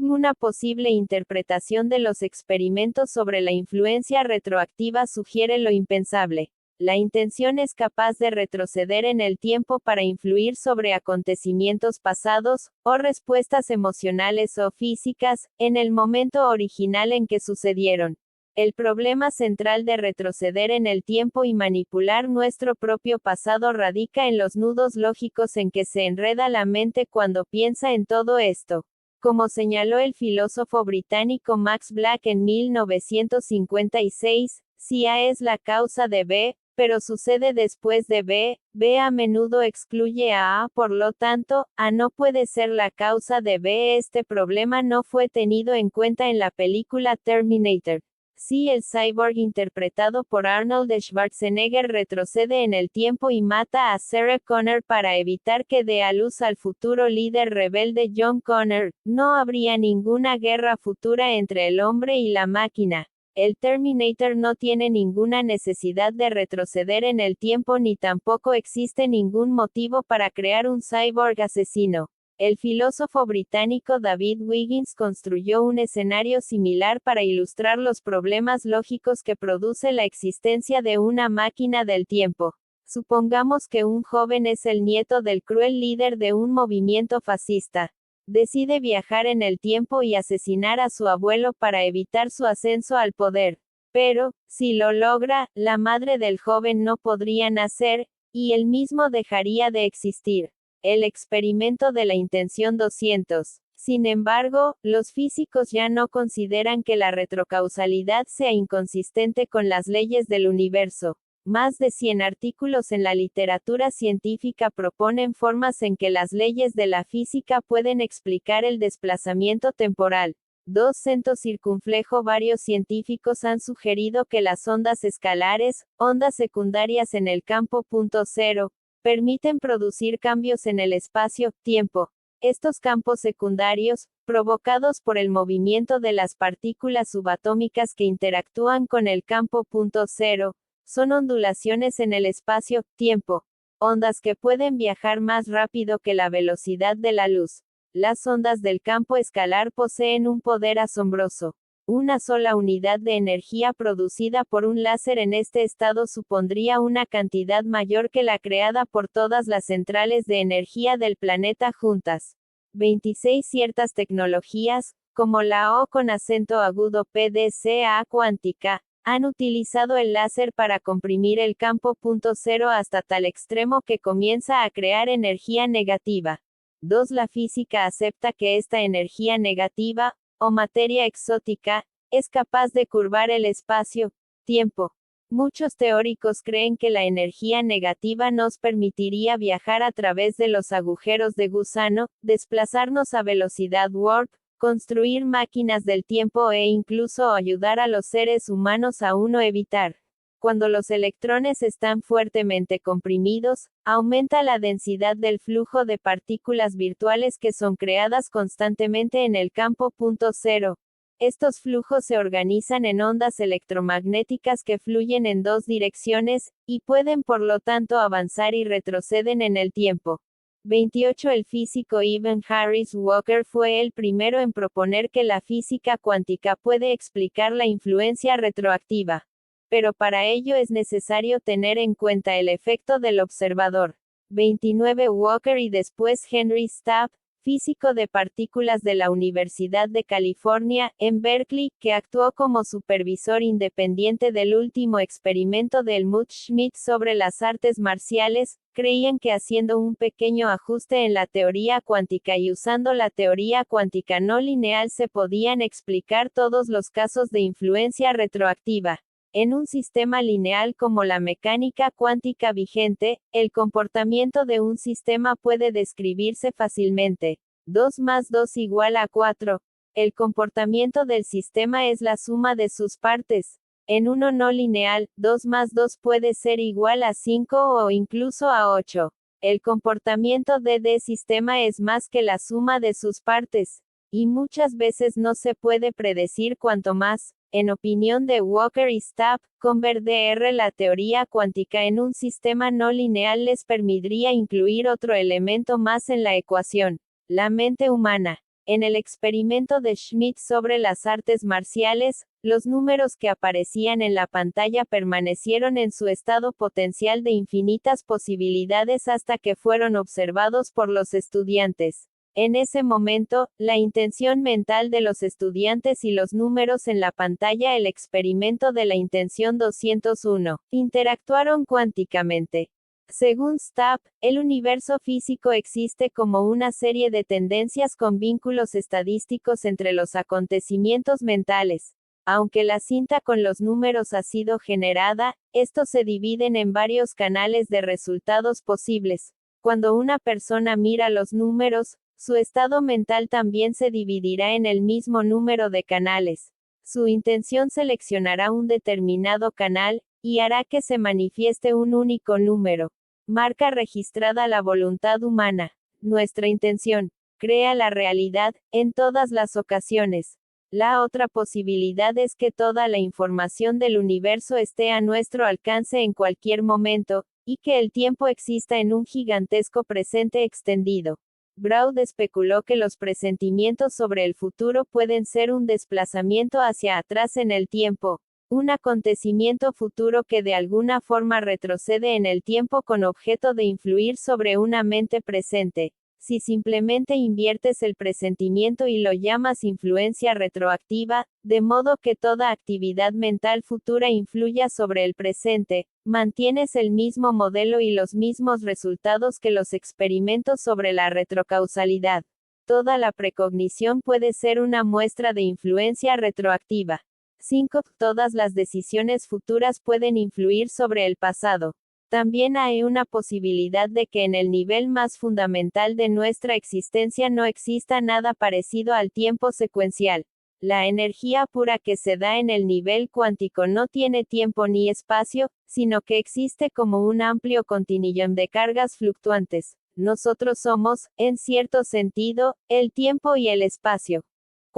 Una posible interpretación de los experimentos sobre la influencia retroactiva sugiere lo impensable. La intención es capaz de retroceder en el tiempo para influir sobre acontecimientos pasados, o respuestas emocionales o físicas, en el momento original en que sucedieron. El problema central de retroceder en el tiempo y manipular nuestro propio pasado radica en los nudos lógicos en que se enreda la mente cuando piensa en todo esto. Como señaló el filósofo británico Max Black en 1956, si A es la causa de B, pero sucede después de B. B a menudo excluye a A, por lo tanto, A no puede ser la causa de B. Este problema no fue tenido en cuenta en la película Terminator. Si el cyborg interpretado por Arnold Schwarzenegger retrocede en el tiempo y mata a Sarah Connor para evitar que dé a luz al futuro líder rebelde John Connor, no habría ninguna guerra futura entre el hombre y la máquina. El Terminator no tiene ninguna necesidad de retroceder en el tiempo ni tampoco existe ningún motivo para crear un cyborg asesino. El filósofo británico David Wiggins construyó un escenario similar para ilustrar los problemas lógicos que produce la existencia de una máquina del tiempo. Supongamos que un joven es el nieto del cruel líder de un movimiento fascista. Decide viajar en el tiempo y asesinar a su abuelo para evitar su ascenso al poder. Pero, si lo logra, la madre del joven no podría nacer, y él mismo dejaría de existir. El experimento de la intención 200. Sin embargo, los físicos ya no consideran que la retrocausalidad sea inconsistente con las leyes del universo. Más de 100 artículos en la literatura científica proponen formas en que las leyes de la física pueden explicar el desplazamiento temporal. 2. Cento circunflejo. Varios científicos han sugerido que las ondas escalares, ondas secundarias en el campo punto cero, permiten producir cambios en el espacio-tiempo. Estos campos secundarios, provocados por el movimiento de las partículas subatómicas que interactúan con el campo punto cero, son ondulaciones en el espacio-tiempo, ondas que pueden viajar más rápido que la velocidad de la luz. Las ondas del campo escalar poseen un poder asombroso. Una sola unidad de energía producida por un láser en este estado supondría una cantidad mayor que la creada por todas las centrales de energía del planeta juntas. 26. Ciertas tecnologías, como la O con acento agudo PDCA cuántica, han utilizado el láser para comprimir el campo punto cero hasta tal extremo que comienza a crear energía negativa. 2. La física acepta que esta energía negativa, o materia exótica, es capaz de curvar el espacio-tiempo. Muchos teóricos creen que la energía negativa nos permitiría viajar a través de los agujeros de gusano, desplazarnos a velocidad warp, construir máquinas del tiempo e incluso ayudar a los seres humanos a evitar. Cuando los electrones están fuertemente comprimidos, aumenta la densidad del flujo de partículas virtuales que son creadas constantemente en el campo punto cero. Estos flujos se organizan en ondas electromagnéticas que fluyen en dos direcciones, y pueden por lo tanto avanzar y retroceden en el tiempo. 28. El físico Evan Harris Walker fue el primero en proponer que la física cuántica puede explicar la influencia retroactiva. Pero para ello es necesario tener en cuenta el efecto del observador. 29. Walker y después Henry Stapp, físico de partículas de la Universidad de California, en Berkeley, que actuó como supervisor independiente del último experimento de Helmut Schmidt sobre las artes marciales, creían que haciendo un pequeño ajuste en la teoría cuántica y usando la teoría cuántica no lineal se podían explicar todos los casos de influencia retroactiva. En un sistema lineal como la mecánica cuántica vigente, el comportamiento de un sistema puede describirse fácilmente. 2 más 2 igual a 4. El comportamiento del sistema es la suma de sus partes. En uno no lineal, 2 más 2 puede ser igual a 5 o incluso a 8. El comportamiento de sistema es más que la suma de sus partes. Y muchas veces no se puede predecir cuanto más. En opinión de Walker y Stapp, convertir la teoría cuántica en un sistema no lineal les permitiría incluir otro elemento más en la ecuación: la mente humana. En el experimento de Schmidt sobre las artes marciales, los números que aparecían en la pantalla permanecieron en su estado potencial de infinitas posibilidades hasta que fueron observados por los estudiantes. En ese momento, la intención mental de los estudiantes y los números en la pantalla, el experimento de la intención 201, interactuaron cuánticamente. Según Stapp, el universo físico existe como una serie de tendencias con vínculos estadísticos entre los acontecimientos mentales. Aunque la cinta con los números ha sido generada, estos se dividen en varios canales de resultados posibles. Cuando una persona mira los números, su estado mental también se dividirá en el mismo número de canales. Su intención seleccionará un determinado canal, y hará que se manifieste un único número. Marca registrada la voluntad humana. Nuestra intención crea la realidad, en todas las ocasiones. La otra posibilidad es que toda la información del universo esté a nuestro alcance en cualquier momento, y que el tiempo exista en un gigantesco presente extendido. Broad especuló que los presentimientos sobre el futuro pueden ser un desplazamiento hacia atrás en el tiempo, un acontecimiento futuro que de alguna forma retrocede en el tiempo con objeto de influir sobre una mente presente. Si simplemente inviertes el presentimiento y lo llamas influencia retroactiva, de modo que toda actividad mental futura influya sobre el presente, mantienes el mismo modelo y los mismos resultados que los experimentos sobre la retrocausalidad. Toda la precognición puede ser una muestra de influencia retroactiva. 5. Todas las decisiones futuras pueden influir sobre el pasado. También hay una posibilidad de que en el nivel más fundamental de nuestra existencia no exista nada parecido al tiempo secuencial. La energía pura que se da en el nivel cuántico no tiene tiempo ni espacio, sino que existe como un amplio continuum de cargas fluctuantes. Nosotros somos, en cierto sentido, el tiempo y el espacio.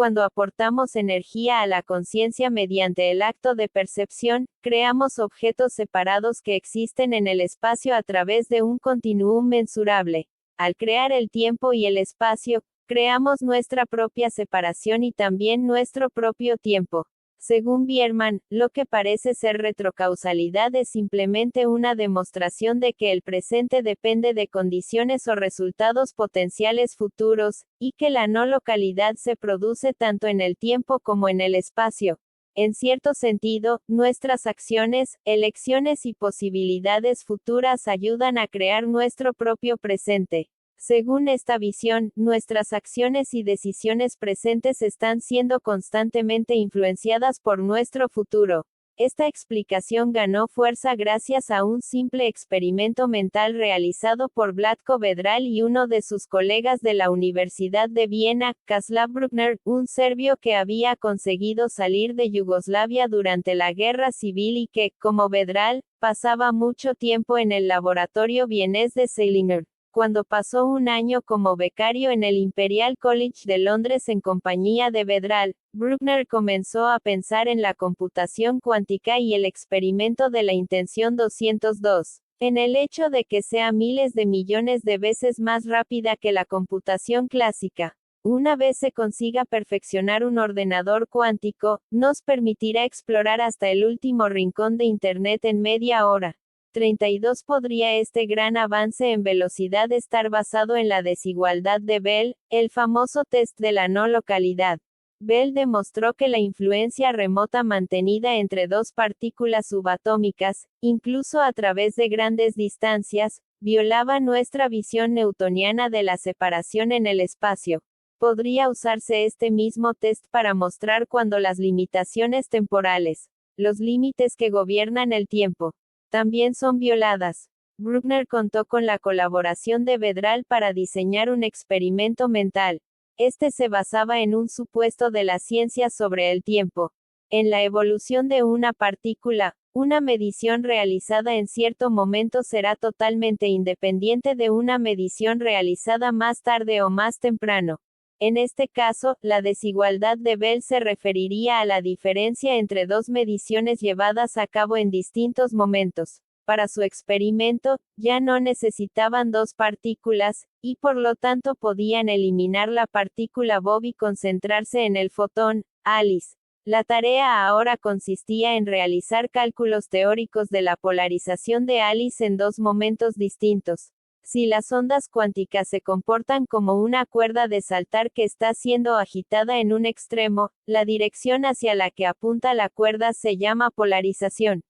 Cuando aportamos energía a la conciencia mediante el acto de percepción, creamos objetos separados que existen en el espacio a través de un continuum mensurable. Al crear el tiempo y el espacio, creamos nuestra propia separación y también nuestro propio tiempo. Según Bierman, lo que parece ser retrocausalidad es simplemente una demostración de que el presente depende de condiciones o resultados potenciales futuros, y que la no localidad se produce tanto en el tiempo como en el espacio. En cierto sentido, nuestras acciones, elecciones y posibilidades futuras ayudan a crear nuestro propio presente. Según esta visión, nuestras acciones y decisiones presentes están siendo constantemente influenciadas por nuestro futuro. Esta explicación ganó fuerza gracias a un simple experimento mental realizado por Vlatko Vedral y uno de sus colegas de la Universidad de Viena, Časlav Bruckner, un serbio que había conseguido salir de Yugoslavia durante la guerra civil y que, como Vedral, pasaba mucho tiempo en el laboratorio vienés de Seilinger. Cuando pasó un año como becario en el Imperial College de Londres en compañía de Vedral, Bruckner comenzó a pensar en la computación cuántica y el experimento de la intención 202, en el hecho de que sea miles de millones de veces más rápida que la computación clásica. Una vez se consiga perfeccionar un ordenador cuántico, nos permitirá explorar hasta el último rincón de Internet en media hora. 32 Podría este gran avance en velocidad estar basado en la desigualdad de Bell, el famoso test de la no localidad. Bell demostró que la influencia remota mantenida entre dos partículas subatómicas, incluso a través de grandes distancias, violaba nuestra visión newtoniana de la separación en el espacio. Podría usarse este mismo test para mostrar cuando las limitaciones temporales, los límites que gobiernan el tiempo, también son violadas. Bruckner contó con la colaboración de Vedral para diseñar un experimento mental. Este se basaba en un supuesto de la ciencia sobre el tiempo. En la evolución de una partícula, una medición realizada en cierto momento será totalmente independiente de una medición realizada más tarde o más temprano. En este caso, la desigualdad de Bell se referiría a la diferencia entre dos mediciones llevadas a cabo en distintos momentos. Para su experimento, ya no necesitaban dos partículas, y por lo tanto podían eliminar la partícula Bob y concentrarse en el fotón, Alice. La tarea ahora consistía en realizar cálculos teóricos de la polarización de Alice en dos momentos distintos. Si las ondas cuánticas se comportan como una cuerda de saltar que está siendo agitada en un extremo, la dirección hacia la que apunta la cuerda se llama polarización.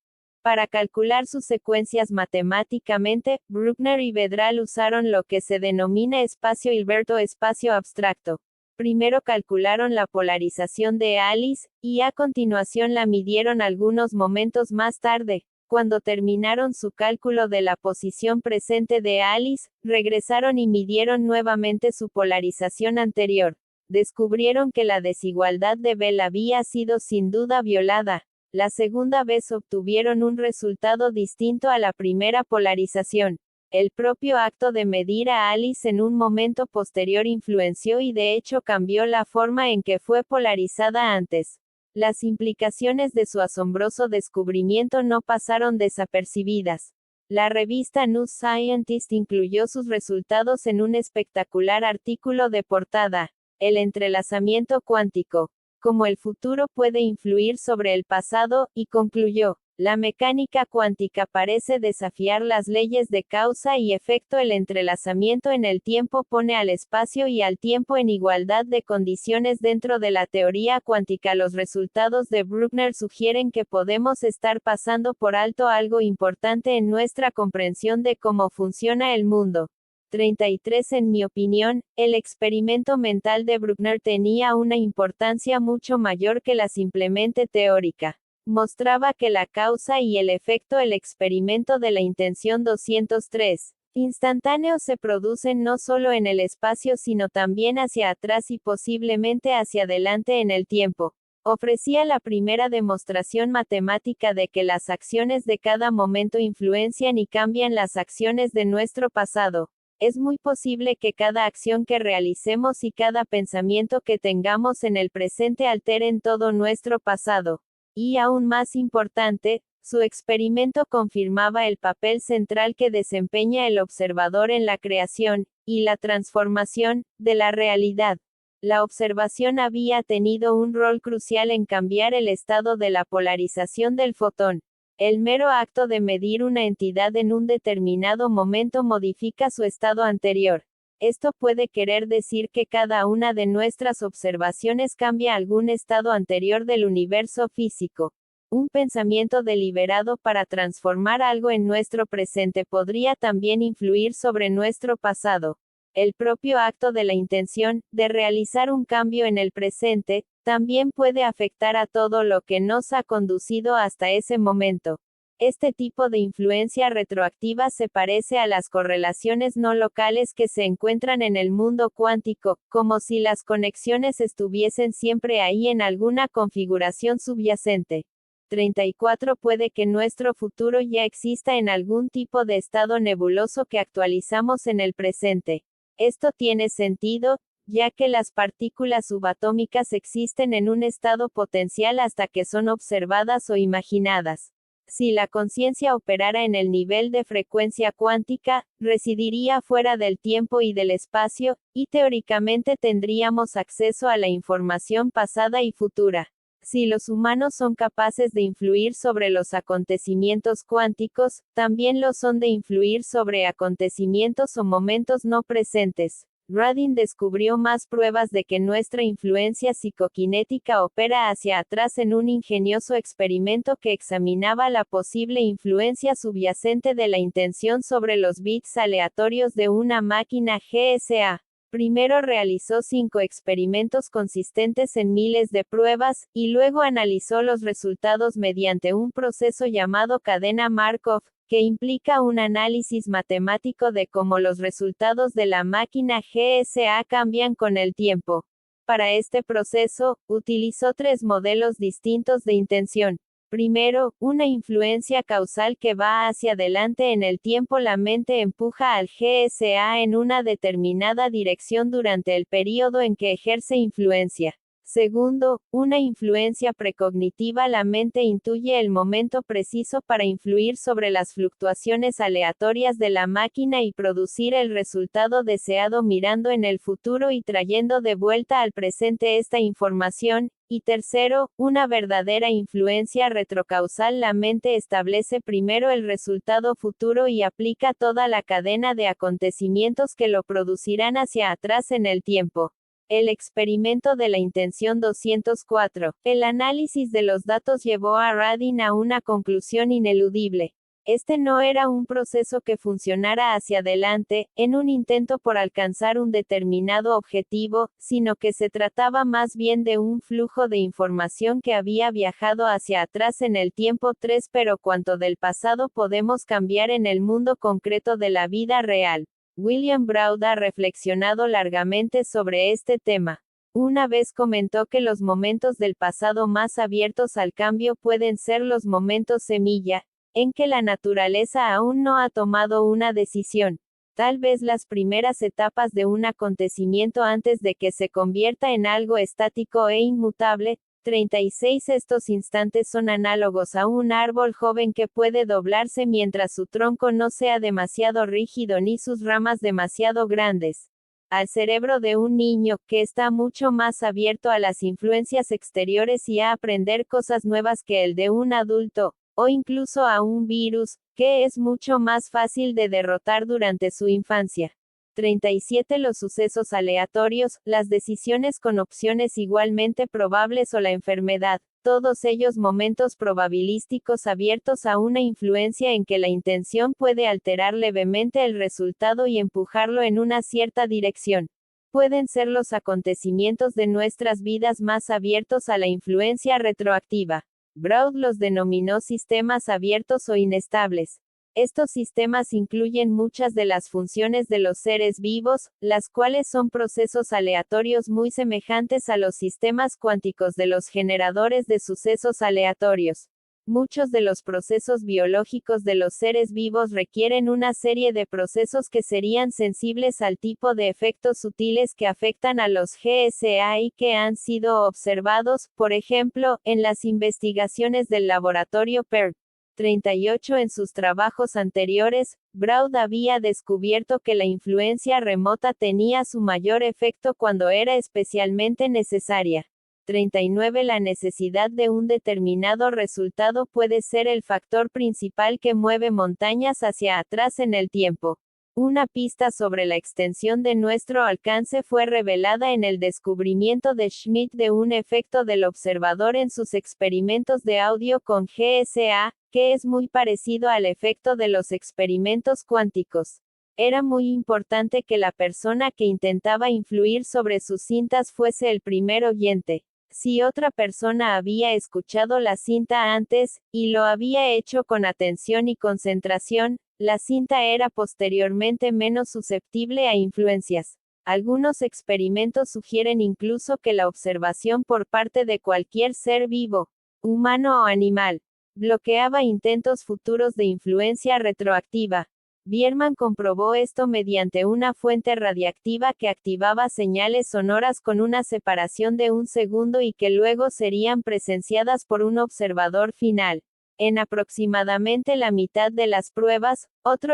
Para calcular sus secuencias matemáticamente, Bruckner y Vedral usaron lo que se denomina espacio Hilbert o espacio abstracto. Primero calcularon la polarización de Alice, y a continuación la midieron algunos momentos más tarde. Cuando terminaron su cálculo de la posición presente de Alice, regresaron y midieron nuevamente su polarización anterior. Descubrieron que la desigualdad de Bell había sido sin duda violada. La segunda vez obtuvieron un resultado distinto a la primera polarización. El propio acto de medir a Alice en un momento posterior influenció y de hecho cambió la forma en que fue polarizada antes. Las implicaciones de su asombroso descubrimiento no pasaron desapercibidas. La revista New Scientist incluyó sus resultados en un espectacular artículo de portada, El entrelazamiento cuántico, cómo el futuro puede influir sobre el pasado, y concluyó, la mecánica cuántica parece desafiar las leyes de causa y efecto. El entrelazamiento en el tiempo pone al espacio y al tiempo en igualdad de condiciones dentro de la teoría cuántica. Los resultados de Bruckner sugieren que podemos estar pasando por alto algo importante en nuestra comprensión de cómo funciona el mundo. 33. En mi opinión, el experimento mental de Bruckner tenía una importancia mucho mayor que la simplemente teórica. Mostraba que la causa y el efecto. El experimento de la intención 203 instantáneos se producen no solo en el espacio sino también hacia atrás y posiblemente hacia adelante en el tiempo. Ofrecía la primera demostración matemática de que las acciones de cada momento influencian y cambian las acciones de nuestro pasado. Es muy posible que cada acción que realicemos y cada pensamiento que tengamos en el presente alteren todo nuestro pasado. Y aún más importante, su experimento confirmaba el papel central que desempeña el observador en la creación, y la transformación, de la realidad. La observación había tenido un rol crucial en cambiar el estado de la polarización del fotón. El mero acto de medir una entidad en un determinado momento modifica su estado anterior. Esto puede querer decir que cada una de nuestras observaciones cambia algún estado anterior del universo físico. Un pensamiento deliberado para transformar algo en nuestro presente podría también influir sobre nuestro pasado. El propio acto de la intención, de realizar un cambio en el presente, también puede afectar a todo lo que nos ha conducido hasta ese momento. Este tipo de influencia retroactiva se parece a las correlaciones no locales que se encuentran en el mundo cuántico, como si las conexiones estuviesen siempre ahí en alguna configuración subyacente. 34. Puede que nuestro futuro ya exista en algún tipo de estado nebuloso que actualizamos en el presente. Esto tiene sentido, ya que las partículas subatómicas existen en un estado potencial hasta que son observadas o imaginadas. Si la conciencia operara en el nivel de frecuencia cuántica, residiría fuera del tiempo y del espacio, y teóricamente tendríamos acceso a la información pasada y futura. Si los humanos son capaces de influir sobre los acontecimientos cuánticos, también lo son de influir sobre acontecimientos o momentos no presentes. Radin descubrió más pruebas de que nuestra influencia psicoquinética opera hacia atrás en un ingenioso experimento que examinaba la posible influencia subyacente de la intención sobre los bits aleatorios de una máquina GSA. Primero realizó 5 experimentos consistentes en miles de pruebas, y luego analizó los resultados mediante un proceso llamado cadena Markov, que implica un análisis matemático de cómo los resultados de la máquina GSA cambian con el tiempo. Para este proceso, utilizó 3 modelos distintos de intención. Primero, una influencia causal que va hacia adelante en el tiempo. La mente empuja al GSA en una determinada dirección durante el período en que ejerce influencia. Segundo, una influencia precognitiva. La mente intuye el momento preciso para influir sobre las fluctuaciones aleatorias de la máquina y producir el resultado deseado mirando en el futuro y trayendo de vuelta al presente esta información. Y tercero, una verdadera influencia retrocausal. La mente establece primero el resultado futuro y aplica toda la cadena de acontecimientos que lo producirán hacia atrás en el tiempo. El experimento de la intención 204. El análisis de los datos llevó a Radin a una conclusión ineludible. Este no era un proceso que funcionara hacia adelante, en un intento por alcanzar un determinado objetivo, sino que se trataba más bien de un flujo de información que había viajado hacia atrás en el tiempo. 3 Pero cuánto del pasado podemos cambiar en el mundo concreto de la vida real. William Braud ha reflexionado largamente sobre este tema. Una vez comentó que los momentos del pasado más abiertos al cambio pueden ser los momentos semilla, en que la naturaleza aún no ha tomado una decisión. Tal vez las primeras etapas de un acontecimiento antes de que se convierta en algo estático e inmutable. 36 Estos instantes son análogos a un árbol joven que puede doblarse mientras su tronco no sea demasiado rígido ni sus ramas demasiado grandes. Al cerebro de un niño, que está mucho más abierto a las influencias exteriores y a aprender cosas nuevas que el de un adulto, o incluso a un virus, que es mucho más fácil de derrotar durante su infancia. 37 Los sucesos aleatorios, las decisiones con opciones igualmente probables o la enfermedad, todos ellos momentos probabilísticos abiertos a una influencia en que la intención puede alterar levemente el resultado y empujarlo en una cierta dirección. Pueden ser los acontecimientos de nuestras vidas más abiertos a la influencia retroactiva. Braud los denominó sistemas abiertos o inestables. Estos sistemas incluyen muchas de las funciones de los seres vivos, las cuales son procesos aleatorios muy semejantes a los sistemas cuánticos de los generadores de sucesos aleatorios. Muchos de los procesos biológicos de los seres vivos requieren una serie de procesos que serían sensibles al tipo de efectos sutiles que afectan a los GSA y que han sido observados, por ejemplo, en las investigaciones del laboratorio PERT. 38 En sus trabajos anteriores, Braud había descubierto que la influencia remota tenía su mayor efecto cuando era especialmente necesaria. 39 La necesidad de un determinado resultado puede ser el factor principal que mueve montañas hacia atrás en el tiempo. Una pista sobre la extensión de nuestro alcance fue revelada en el descubrimiento de Schmidt de un efecto del observador en sus experimentos de audio con GSA, que es muy parecido al efecto de los experimentos cuánticos. Era muy importante que la persona que intentaba influir sobre sus cintas fuese el primer oyente. Si otra persona había escuchado la cinta antes, y lo había hecho con atención y concentración, la cinta era posteriormente menos susceptible a influencias. Algunos experimentos sugieren incluso que la observación por parte de cualquier ser vivo, humano o animal, bloqueaba intentos futuros de influencia retroactiva. Bierman comprobó esto mediante una fuente radiactiva que activaba señales sonoras con una separación de un segundo y que luego serían presenciadas por un observador final. En aproximadamente la mitad de las pruebas,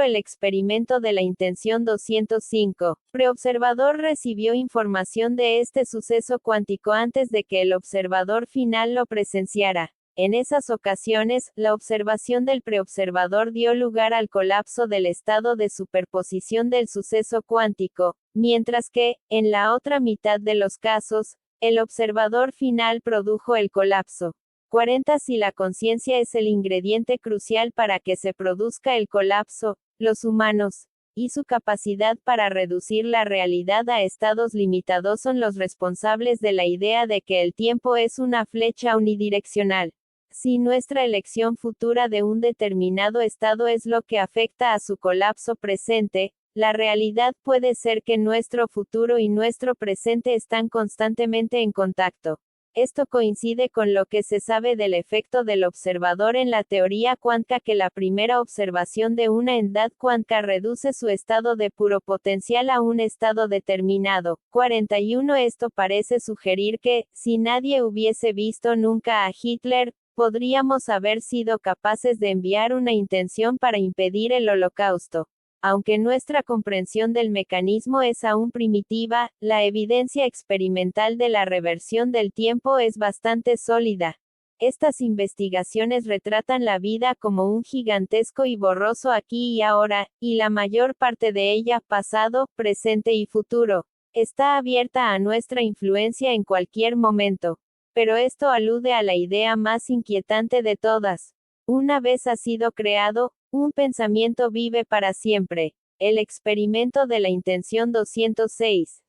el experimento de la intención 205, preobservador recibió información de este suceso cuántico antes de que el observador final lo presenciara. En esas ocasiones, la observación del preobservador dio lugar al colapso del estado de superposición del suceso cuántico, mientras que, en la otra mitad de los casos, el observador final produjo el colapso. 40 Si la conciencia es el ingrediente crucial para que se produzca el colapso, los humanos, y su capacidad para reducir la realidad a estados limitados son los responsables de la idea de que el tiempo es una flecha unidireccional. Si nuestra elección futura de un determinado estado es lo que afecta a su colapso presente, la realidad puede ser que nuestro futuro y nuestro presente están constantemente en contacto. Esto coincide con lo que se sabe del efecto del observador en la teoría cuántica, que la primera observación de una entidad cuántica reduce su estado de puro potencial a un estado determinado. 41 Esto parece sugerir que, si nadie hubiese visto nunca a Hitler, podríamos haber sido capaces de enviar una intención para impedir el Holocausto. Aunque nuestra comprensión del mecanismo es aún primitiva, la evidencia experimental de la reversión del tiempo es bastante sólida. Estas investigaciones retratan la vida como un gigantesco y borroso aquí y ahora, y la mayor parte de ella, pasado, presente y futuro, está abierta a nuestra influencia en cualquier momento. Pero esto alude a la idea más inquietante de todas. Una vez ha sido creado, un pensamiento vive para siempre. El experimento de la intención 206.